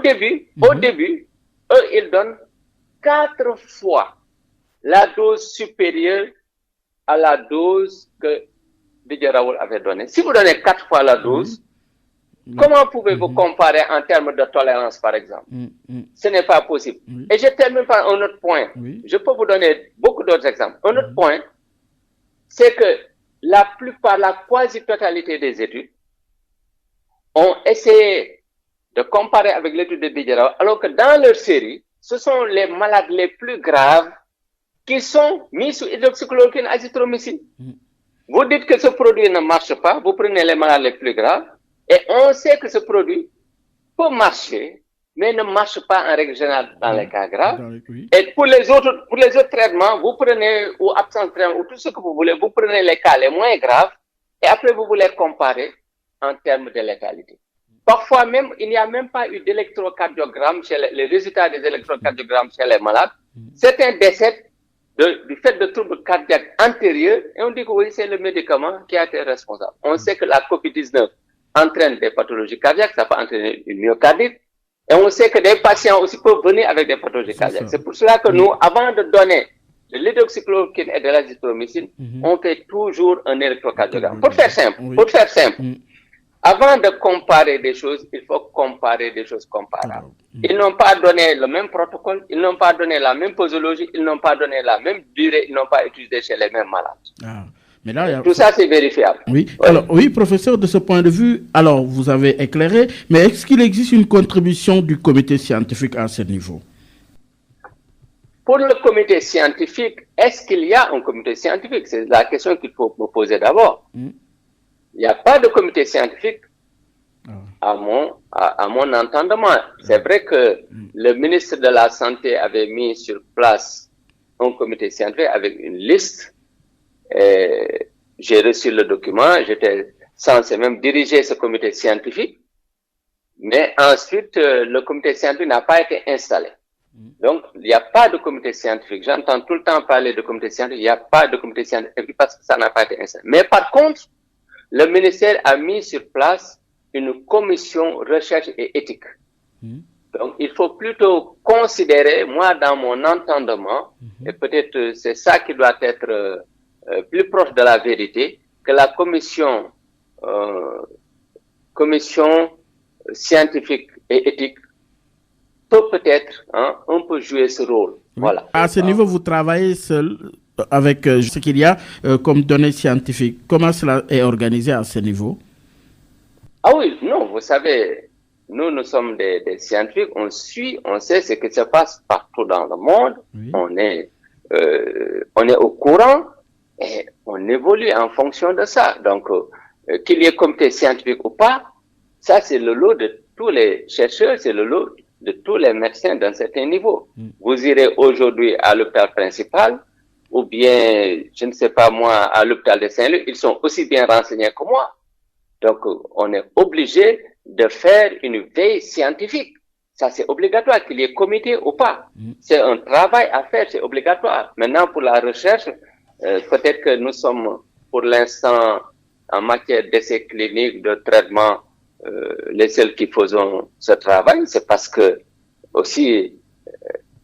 début, eux, ils donnent 4 fois la dose supérieure à la dose que Didier Raoul avait donnée. Si vous donnez 4 fois la dose, comment pouvez-vous comparer en termes de tolérance, par exemple? Ce n'est pas possible. Et je termine par un autre point. Je peux vous donner beaucoup d'autres exemples. Un autre point, c'est que la quasi-totalité des études ont essayé de comparer avec l'étude de Didier Raoul, alors que dans leur série, ce sont les malades les plus graves qui sont mis sous hydroxychloroquine azithromycine. Vous dites que ce produit ne marche pas, vous prenez les malades les plus graves, et on sait que ce produit peut marcher mais ne marche pas en règle générale dans les cas graves. Oui. Et pour les autres traitements, vous prenez, ou absence de traitement, ou tout ce que vous voulez, vous prenez les cas les moins graves, et après vous les comparez en termes de létalité. Parfois même, il n'y a même pas eu d'électrocardiogramme chez les résultats des électrocardiogrammes chez les malades. Certains décèdent du fait de troubles cardiaques antérieurs, et on dit que oui, c'est le médicament qui a été responsable. On sait que la COVID-19 entraîne des pathologies cardiaques, ça peut entraîner une myocardite, et on sait que des patients aussi peuvent venir avec des pathologies cardiaques. C'est pour cela que nous, avant de donner de l'hydroxychloroquine et de l'azithromycine, on fait toujours un électrocardiogramme. Pour faire simple, avant de comparer des choses, il faut comparer des choses comparables. Ils n'ont pas donné le même protocole, ils n'ont pas donné la même posologie, ils n'ont pas donné la même durée, ils n'ont pas utilisé chez les mêmes malades. Mais là, tout ça, c'est vérifiable. Oui. Alors, oui, professeur, de ce point de vue, alors vous avez éclairé, mais est-ce qu'il existe une contribution du comité scientifique à ce niveau? Pour le comité scientifique, est-ce qu'il y a un comité scientifique? C'est la question qu'il faut me poser d'abord. Il n'y a pas de comité scientifique à mon entendement. C'est vrai que le ministre de la Santé avait mis sur place un comité scientifique avec une liste. J'ai reçu le document, j'étais censé même diriger ce comité scientifique, mais ensuite le comité scientifique n'a pas été installé. Donc il n'y a pas de comité scientifique. J'entends tout le temps parler de comité scientifique, il n'y a pas de comité scientifique parce que ça n'a pas été installé. Mais par contre, le ministère a mis sur place une commission recherche et éthique. Donc il faut plutôt considérer, moi dans mon entendement, et peut-être c'est ça qui doit être plus proche de la vérité, que la commission scientifique et éthique peut peut-être un peu jouer ce rôle. Voilà. À ce niveau, vous travaillez seul avec ce qu'il y a comme données scientifiques. Comment cela est organisé à ce niveau? Ah oui, non, vous savez, nous sommes des scientifiques, on sait ce qui se passe partout dans le monde, on est au courant, et on évolue en fonction de ça. Donc, qu'il y ait comité scientifique ou pas, ça c'est le lot de tous les chercheurs, c'est le lot de tous les médecins d'un certain niveau. Vous irez aujourd'hui à l'hôpital principal, ou bien, je ne sais pas moi, à l'hôpital de Saint-Louis, ils sont aussi bien renseignés que moi. Donc, on est obligé de faire une veille scientifique. Ça, c'est obligatoire, qu'il y ait comité ou pas. C'est un travail à faire, c'est obligatoire. Maintenant, pour la recherche, peut-être que nous sommes, pour l'instant, en matière d'essais cliniques, de traitement, les seuls qui faisons ce travail. C'est parce que, aussi,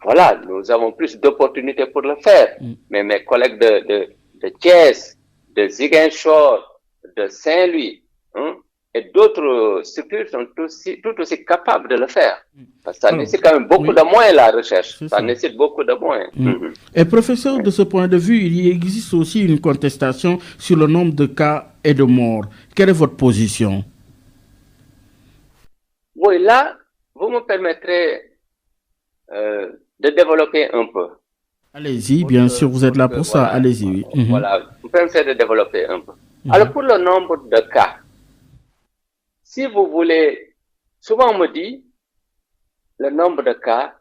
voilà, nous avons plus d'opportunités pour le faire. Mais mes collègues de Thiès, de Ziguinchor, de Saint-Louis, et d'autres structures sont tout aussi capables de le faire. Parce que ça nécessite quand même beaucoup de moyens, la recherche. Ça nécessite beaucoup de moyens. Et professeur, de ce point de vue, il existe aussi une contestation sur le nombre de cas et de morts. Quelle est votre position? Oui, là, vous me permettrez de développer un peu. Allez-y, bien sûr, vous êtes là pour ça. Allez-y. Voilà, vous permettez de développer un peu. Alors, pour le nombre de cas, si vous voulez, souvent on me dit, le nombre de cas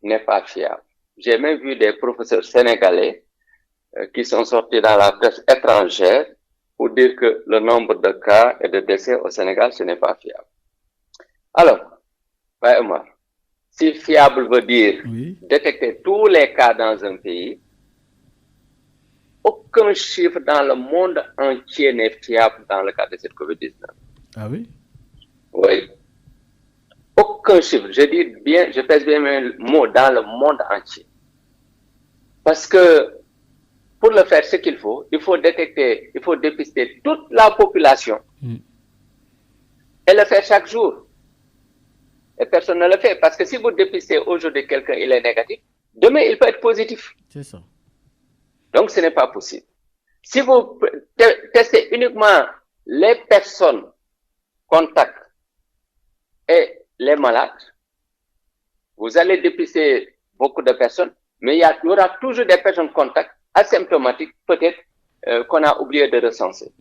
n'est pas fiable. J'ai même vu des professeurs sénégalais qui sont sortis dans la presse étrangère pour dire que le nombre de cas et de décès au Sénégal, ce n'est pas fiable. Alors, Omar, si fiable veut dire détecter tous les cas dans un pays, aucun chiffre dans le monde entier n'est fiable dans le cas de cette COVID-19. Ah oui? Oui. Aucun chiffre. Je pèse bien mes mots, dans le monde entier. Parce que, pour le faire, ce qu'il faut, il faut dépister toute la population et le faire chaque jour. Et personne ne le fait. Parce que si vous dépistez aujourd'hui quelqu'un, il est négatif, demain, il peut être positif. C'est ça. Donc, ce n'est pas possible. Si vous testez uniquement les personnes contacts et les malades, vous allez dépister beaucoup de personnes, mais il y aura toujours des personnes contacts asymptomatiques, peut-être, qu'on a oublié de recenser.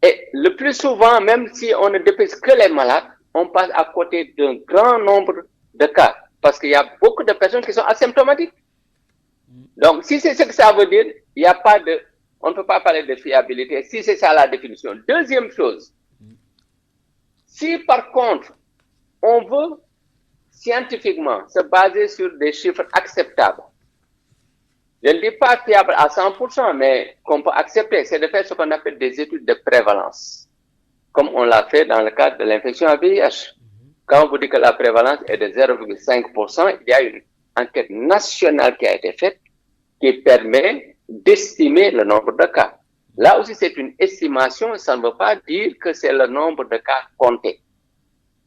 Et le plus souvent, même si on ne dépiste que les malades, on passe à côté d'un grand nombre de cas. Parce qu'il y a beaucoup de personnes qui sont asymptomatiques. Donc, si c'est ce que ça veut dire, il n'y a pas de, on ne peut pas parler de fiabilité, si c'est ça la définition. Deuxième chose, si par contre, on veut scientifiquement se baser sur des chiffres acceptables, je ne dis pas fiable à 100%, mais qu'on peut accepter, c'est de faire ce qu'on appelle des études de prévalence, comme on l'a fait dans le cadre de l'infection à VIH. Quand on vous dit que la prévalence est de 0,5%, il y a une enquête nationale qui a été faite qui permet d'estimer le nombre de cas. Là aussi, c'est une estimation, ça ne veut pas dire que c'est le nombre de cas compté,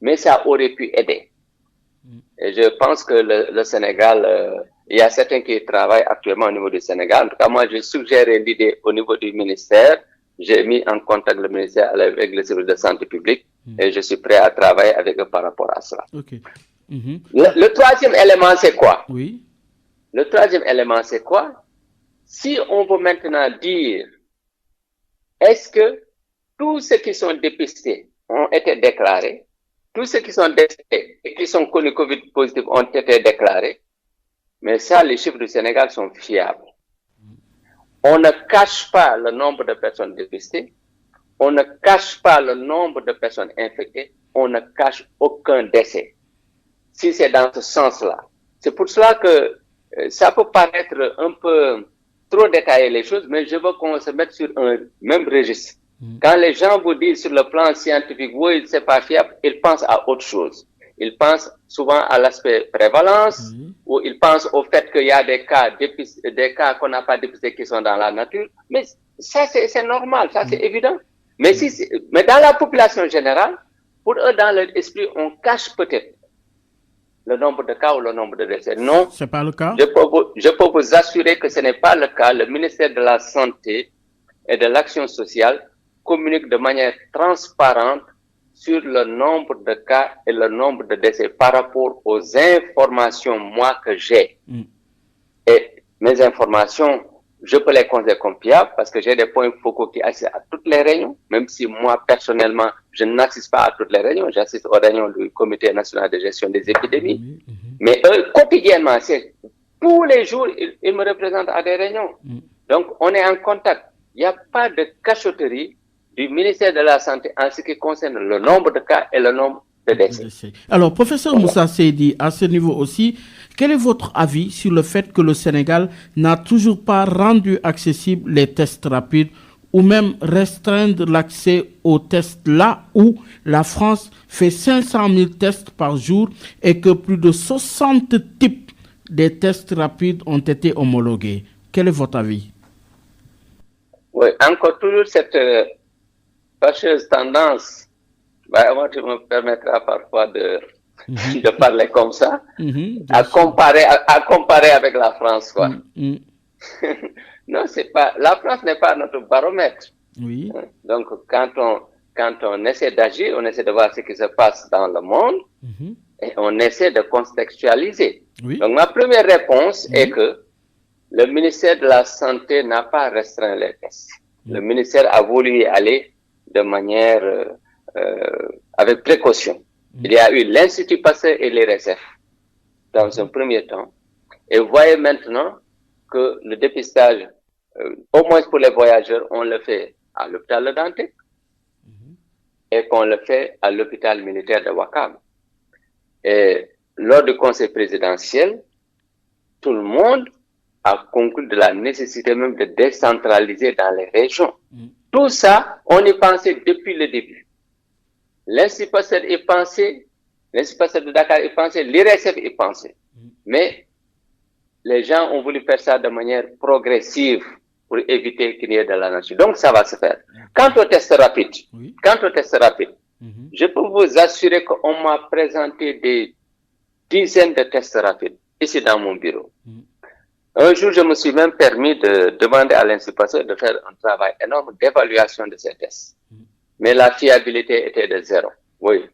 mais ça aurait pu aider. Et je pense que le Sénégal, il y a certains qui travaillent actuellement au niveau du Sénégal. En tout cas, moi, j'ai suggéré l'idée au niveau du ministère. J'ai mis en contact le ministère avec le service de santé publique et je suis prêt à travailler avec eux par rapport à cela. Okay. Le troisième élément, c'est quoi? Oui. Le troisième élément, c'est quoi? Si on veut maintenant dire, est-ce que tous ceux qui sont dépistés ont été déclarés, tous ceux qui sont décédés et qui sont connus Covid positifs ont été déclarés, mais ça, les chiffres du Sénégal sont fiables. On ne cache pas le nombre de personnes dépistées, on ne cache pas le nombre de personnes infectées, on ne cache aucun décès. Si c'est dans ce sens-là. C'est pour cela que ça peut paraître un peu trop détaillé les choses, mais je veux qu'on se mette sur un même registre. Quand les gens vous disent sur le plan scientifique, oui, c'est pas fiable, ils pensent à autre chose. Ils pensent souvent à l'aspect prévalence, ou ils pensent au fait qu'il y a des cas qu'on n'a pas dépistés qui sont dans la nature. Mais ça, c'est normal, ça, c'est évident. Mais mais dans la population générale, pour eux, dans leur esprit, on cache peut-être le nombre de cas ou le nombre de décès. Non. C'est pas le cas. Je peux vous assurer que ce n'est pas le cas. Le ministère de la Santé et de l'Action sociale communique de manière transparente sur le nombre de cas et le nombre de décès par rapport aux informations, moi, que j'ai. Et mes informations, je peux les considérer comme fiables parce que j'ai des points focaux qui assistent à toutes les réunions, même si moi, personnellement, je n'assiste pas à toutes les réunions. J'assiste aux réunions du Comité national de gestion des épidémies. Mais eux, quotidiennement, tous les jours, ils me représentent à des réunions. Donc, on est en contact. Il n'y a pas de cachotterie du ministère de la Santé en ce qui concerne le nombre de cas et le nombre de décès. Alors, professeur Moussa Seydi, à ce niveau aussi, quel est votre avis sur le fait que le Sénégal n'a toujours pas rendu accessibles les tests rapides ou même restreindre l'accès aux tests là où la France fait 500 000 tests par jour et que plus de 60 types de tests rapides ont été homologués? Quel est votre avis? Oui, encore toujours cette fâcheuse tendance, moi tu me permettras parfois de parler comme ça, à comparer avec la France, quoi. Non, c'est pas, la France n'est pas notre baromètre. Oui. Donc, quand on essaie d'agir, on essaie de voir ce qui se passe dans le monde et on essaie de contextualiser. Oui. Donc, ma première réponse est que le ministère de la Santé n'a pas restreint les tests. Le ministère a voulu y aller de manière avec précaution. Il y a eu l'Institut Pasteur et l'IRSF dans un premier temps. Et vous voyez maintenant que le dépistage, au moins pour les voyageurs, on le fait à l'hôpital Le Dantec et qu'on le fait à l'hôpital militaire de Ouakam. Et lors du conseil présidentiel, tout le monde a conclu de la nécessité même de décentraliser dans les régions. Tout ça, on y pensait depuis le début. L'Institut Pasteur y pensait, l'Institut Pasteur de Dakar y pensait, l'IRSF y pensait. Mais les gens ont voulu faire ça de manière progressive pour éviter qu'il y ait de la nature. Donc, ça va se faire. Quant au test rapide, je peux vous assurer qu'on m'a présenté des dizaines de tests rapides ici dans mon bureau. Un jour, je me suis même permis de demander à l'Institut Pasteur de faire un travail énorme d'évaluation de ces tests. Mais la fiabilité était de 0. Oui.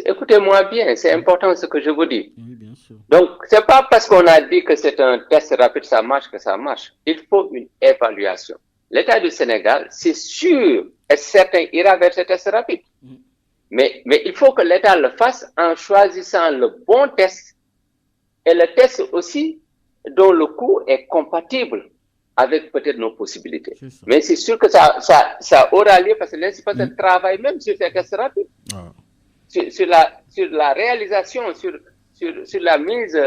Écoutez-moi bien, c'est important ce que je vous dis. Oui, bien sûr. Donc, c'est pas parce qu'on a dit que c'est un test rapide, ça marche, que ça marche. Il faut une évaluation. L'État du Sénégal, c'est sûr et certain, ira vers ce test rapide. Mais il faut que l'État le fasse en choisissant le bon test et le test aussi dont le coût est compatible avec peut-être nos possibilités. Mais c'est sûr que ça aura lieu parce que l'institut travaille même sur ces tests rapides, sur la réalisation, sur la mise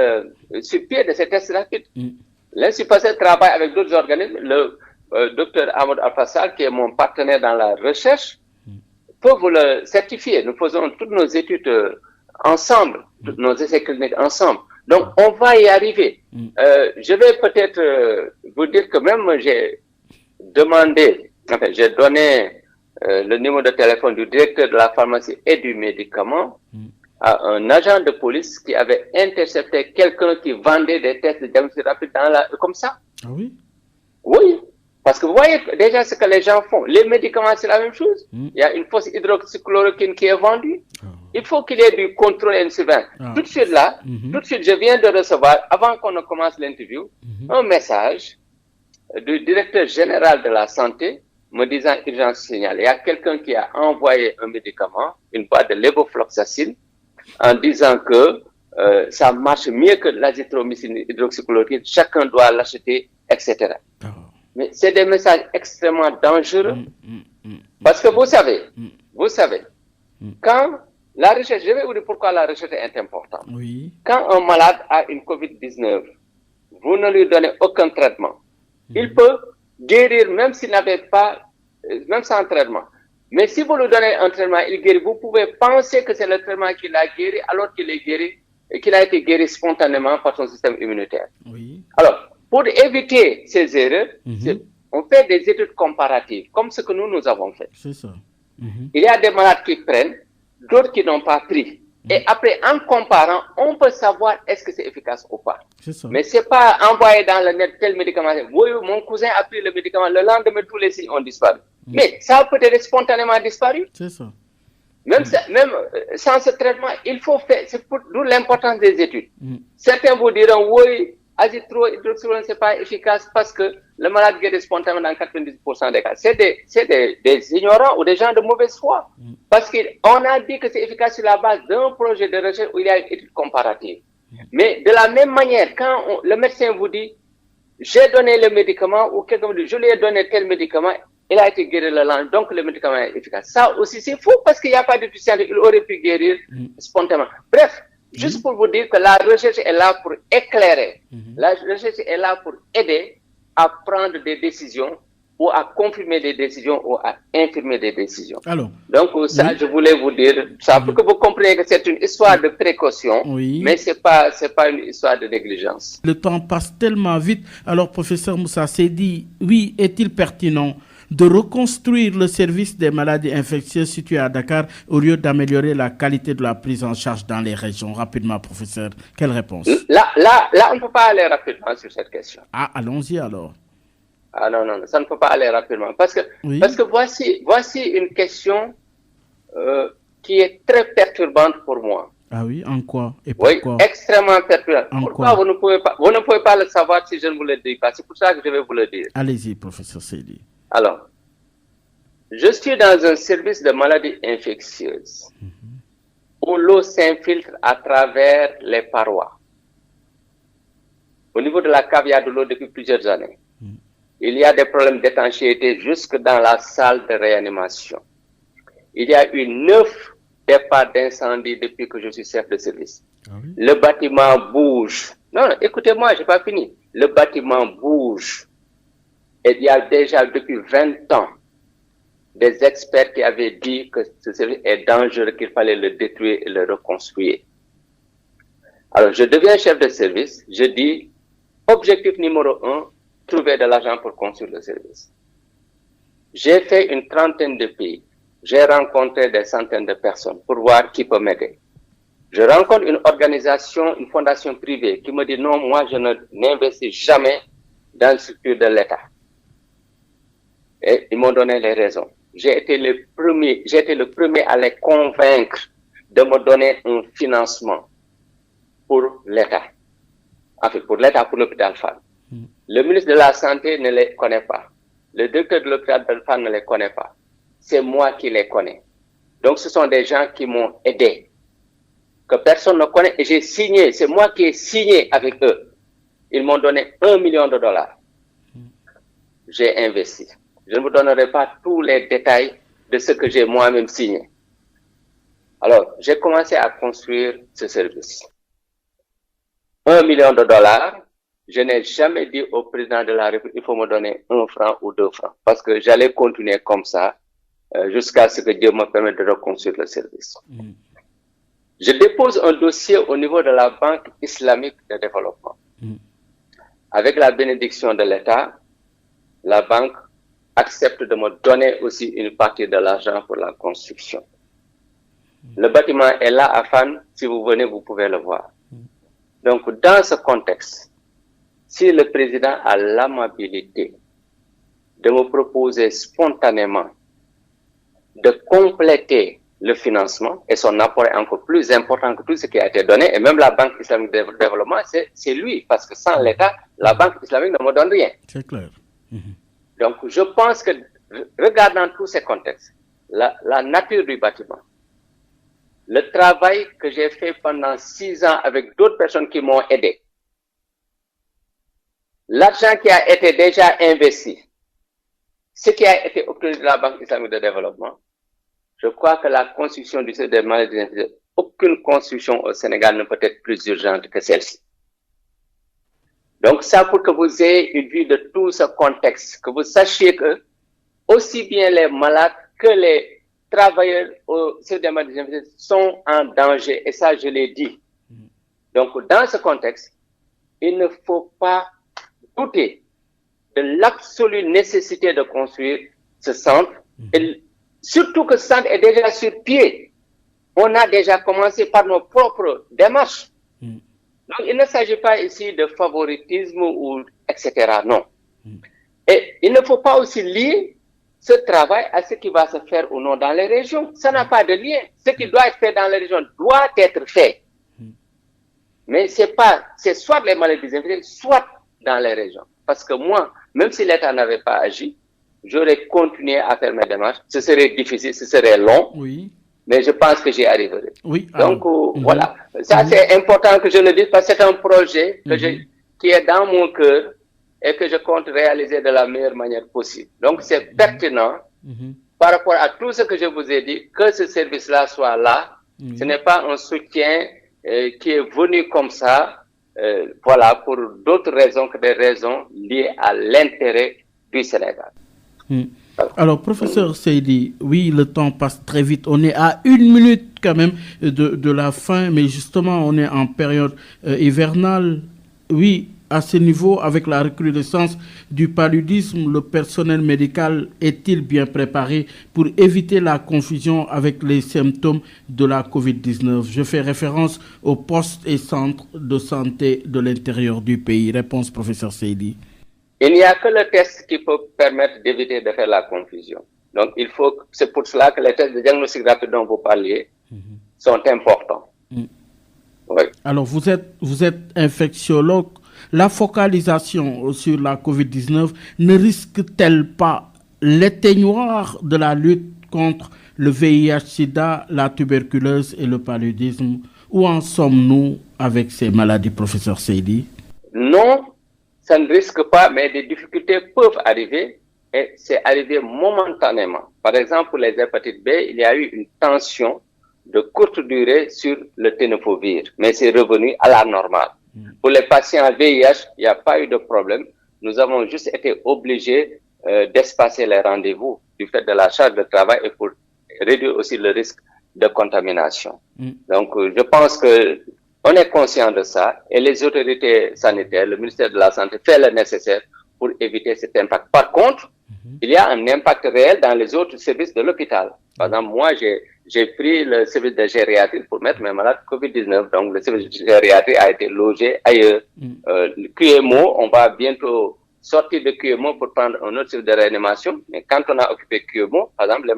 sur pied de ces tests rapides. L'Institut travaille avec d'autres organismes. Le docteur Ahmed Al-Fassal, qui est mon partenaire dans la recherche, peut vous le certifier. Nous faisons toutes nos études ensemble, toutes nos essais cliniques ensemble. Donc, on va y arriver. Je vais peut-être vous dire que même j'ai donné le numéro de téléphone du directeur de la pharmacie et du médicament à un agent de police qui avait intercepté quelqu'un qui vendait des tests de diagnostic rapide comme ça. Ah oui? Oui. Parce que vous voyez déjà ce que les gens font. Les médicaments, c'est la même chose. Il y a une fausse hydroxychloroquine qui est vendue. Il faut qu'il y ait du contrôle et une surveillance. Tout de suite là, tout de suite, je viens de recevoir, avant qu'on ne commence l'interview, un message du directeur général de la santé me disant urgence signalée. Il y a quelqu'un qui a envoyé un médicament, une boîte de levofloxacine, en disant que ça marche mieux que l'azithromycine hydroxychloroquine, chacun doit l'acheter, etc. Mais c'est des messages extrêmement dangereux. Parce que vous savez, quand la recherche, je vais vous dire pourquoi la recherche est importante. Oui. Quand un malade a une COVID-19, vous ne lui donnez aucun traitement. Il peut guérir même s'il n'avait pas, même sans traitement. Mais si vous lui donnez un traitement, il guérit. Vous pouvez penser que c'est le traitement qui l'a guéri alors qu'il est guéri et qu'il a été guéri spontanément par son système immunitaire. Oui. Alors, pour éviter ces erreurs, on fait des études comparatives, comme ce que nous avons fait. C'est ça. Il y a des malades qui prennent, d'autres qui n'ont pas pris. Et après, en comparant, on peut savoir est-ce que c'est efficace ou pas. C'est ça. Mais c'est pas envoyé dans le net tel médicament. Oui, mon cousin a pris le médicament, le lendemain, tous les signes ont disparu. Mais ça a peut-être spontanément disparu. C'est ça. Même sans ce traitement, il faut faire, c'est d'où l'importance des études. Certains vous diront, oui, azithromycine, c'est pas efficace parce que le malade guérit spontanément dans 90% des cas. C'est des ignorants ou des gens de mauvaise foi. Parce qu'on a dit que c'est efficace sur la base d'un projet de recherche où il y a une étude comparative. Mais de la même manière, quand le médecin vous dit, j'ai donné le médicament ou quelqu'un vous dit, je lui ai donné tel médicament, il a été guéri le lendemain, donc le médicament est efficace. Ça aussi, c'est faux parce qu'il n'y a pas d'étude scientifique, il aurait pu guérir spontanément. Bref, juste pour vous dire que la recherche est là pour éclairer. La recherche est là pour aider à prendre des décisions ou à confirmer des décisions ou à infirmer des décisions. Alors, donc ça, je voulais vous dire ça pour que vous compreniez que c'est une histoire de précaution, mais c'est pas une histoire de négligence. Le temps passe tellement vite. Alors, professeur Moussa Seydi, oui, est-il pertinent de reconstruire le service des maladies infectieuses situé à Dakar au lieu d'améliorer la qualité de la prise en charge dans les régions? Rapidement, professeur, quelle réponse? Là, on ne peut pas aller rapidement sur cette question. Ah, allons-y alors. Ah non, ça ne peut pas aller rapidement. Parce que voici une question qui est très perturbante pour moi. Ah oui, en quoi et pourquoi? Oui, extrêmement perturbante. Pourquoi vous ne pouvez pas le savoir si je ne vous le dis pas? C'est pour ça que je vais vous le dire. Allez-y, professeur Seydi. Alors, je suis dans un service de maladies infectieuses où l'eau s'infiltre à travers les parois. Au niveau de la cave, il y a de l'eau depuis plusieurs années. Il y a des problèmes d'étanchéité jusque dans la salle de réanimation. Il y a eu 9 départs d'incendie depuis que je suis chef de service. Ah oui? Le bâtiment bouge. Non, écoutez-moi, je n'ai pas fini. Le bâtiment bouge. Et il y a déjà depuis 20 ans des experts qui avaient dit que ce service est dangereux, qu'il fallait le détruire et le reconstruire. Alors, je deviens chef de service. Je dis, objectif numéro 1, trouver de l'argent pour construire le service. J'ai fait une trentaine de pays. J'ai rencontré des centaines de personnes pour voir qui peut m'aider. Je rencontre une organisation, une fondation privée qui me dit non, moi je n'investis jamais dans la structure de l'État. Et ils m'ont donné les raisons. J'ai été le premier à les convaincre de me donner un financement pour l'État. Enfin, pour l'État, pour l'hôpital Fann. Le ministre de la Santé ne les connaît pas. Le directeur de l'hôpital de Fann ne les connaît pas. C'est moi qui les connais. Donc, ce sont des gens qui m'ont aidé, que personne ne connaît, et j'ai signé, c'est moi qui ai signé avec eux. Ils m'ont donné $1 million. J'ai investi. Je ne vous donnerai pas tous les détails de ce que j'ai moi-même signé. Alors, j'ai commencé à construire ce service. $1 million, je n'ai jamais dit au président de la République, il faut me donner 1 franc ou 2 francs, parce que j'allais continuer comme ça, jusqu'à ce que Dieu me permette de reconstruire le service. Je dépose un dossier au niveau de la Banque islamique de développement. Avec la bénédiction de l'État, la banque accepte de me donner aussi une partie de l'argent pour la construction. Le bâtiment est là à Fann, si vous venez, vous pouvez le voir. Donc, dans ce contexte, si le président a l'amabilité de me proposer spontanément de compléter le financement, et son apport est encore plus important que tout ce qui a été donné, et même la Banque islamique de développement, c'est lui, parce que sans l'État, la Banque islamique ne me donne rien. C'est clair. Donc, je pense que, regardant tous ces contextes, la nature du bâtiment, le travail que j'ai fait pendant 6 ans avec d'autres personnes qui m'ont aidé, l'argent qui a été déjà investi, ce qui a été obtenu de la Banque islamique de développement, je crois que la construction du secteur des maladies infectieuses, aucune construction au Sénégal ne peut être plus urgente que celle-ci. Donc ça, pour que vous ayez une vue de tout ce contexte, que vous sachiez que aussi bien les malades que les travailleurs au secteur des maladies infectieuses sont en danger, et ça je l'ai dit. Donc dans ce contexte, il ne faut pas douter de l'absolue nécessité de construire ce centre, et surtout que ce centre est déjà sur pied. On a déjà commencé par nos propres démarches. Donc, il ne s'agit pas ici de favoritisme ou etc. Non. Et il ne faut pas aussi lier ce travail à ce qui va se faire ou non dans les régions. Ça n'a pas de lien. Ce qui doit être fait dans les régions doit être fait. Mais c'est soit les maladies infectieuses, soit dans les régions. Parce que moi, même si l'État n'avait pas agi, j'aurais continué à faire mes démarches. Ce serait difficile, ce serait long. Oui. Mais je pense que j'y arriverai. Oui. Donc, voilà. Ça, c'est important que je le dise parce que c'est un projet qui est dans mon cœur et que je compte réaliser de la meilleure manière possible. Donc, c'est pertinent par rapport à tout ce que je vous ai dit, que ce service-là soit là. Ce n'est pas un soutien qui est venu comme ça, voilà, pour d'autres raisons que des raisons liées à l'intérêt du Sénégal. Alors, professeur Seydi, oui, le temps passe très vite. On est à 1 minute quand même de la fin, mais justement, on est en période hivernale. Oui, à ce niveau, avec la recrudescence du paludisme, le personnel médical est-il bien préparé pour éviter la confusion avec les symptômes de la COVID-19? Je fais référence aux postes et centres de santé de l'intérieur du pays. Réponse, professeur Seydi. Il n'y a que le test qui peut permettre d'éviter de faire la confusion. Donc, c'est pour cela que les tests de diagnostic rapide dont vous parliez sont importants. Oui. Alors, vous êtes infectiologue. La focalisation sur la COVID-19 ne risque-t-elle pas l'éteignoir de la lutte contre le VIH-Sida, la tuberculose et le paludisme? Où en sommes-nous avec ces maladies, professeur Seydi? Non. Ça ne risque pas, mais des difficultés peuvent arriver et c'est arrivé momentanément. Par exemple, pour les hépatites B, il y a eu une tension de courte durée sur le tenofovir, mais c'est revenu à la normale. Pour les patients VIH, il n'y a pas eu de problème. Nous avons juste été obligés d'espacer les rendez-vous du fait de la charge de travail et pour réduire aussi le risque de contamination. Donc, je pense que on est conscient de ça et les autorités sanitaires, le ministère de la Santé fait le nécessaire pour éviter cet impact. Par contre, il y a un impact réel dans les autres services de l'hôpital. Par exemple, moi, j'ai pris le service de gériatrie pour mettre mes malades COVID-19. Donc, le service de gériatrie a été logé ailleurs. Le QMO, on va bientôt sortir de QMO pour prendre un autre service de réanimation. Mais quand on a occupé QMO, par exemple,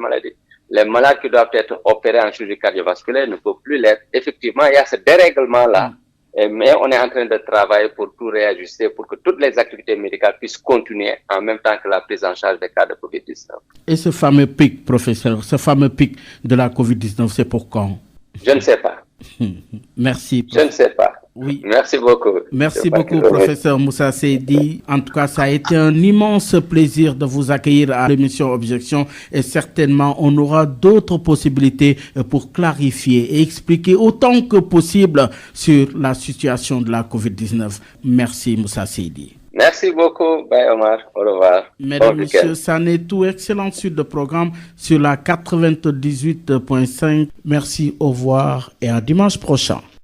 les malades qui doivent être opérés en chirurgie cardiovasculaire ne peuvent plus l'être. Effectivement, il y a ce dérèglement-là Mais on est en train de travailler pour tout réajuster, pour que toutes les activités médicales puissent continuer en même temps que la prise en charge des cas de COVID-19. Et ce fameux pic, professeur, ce fameux pic de la COVID-19, c'est pour quand? Je ne sais pas. Merci. Je ne sais pas. Oui. Merci beaucoup. Merci beaucoup, professeur Moussa Seydi. En tout cas, ça a été un immense plaisir de vous accueillir à l'émission Objection et certainement, on aura d'autres possibilités pour clarifier et expliquer autant que possible sur la situation de la COVID-19. Merci, Moussa Seydi. Merci beaucoup. Bye, Omar. Au revoir. Mesdames, Messieurs, ça n'est tout. Excellente suite de programme sur la 98.5. Merci, au revoir et à dimanche prochain.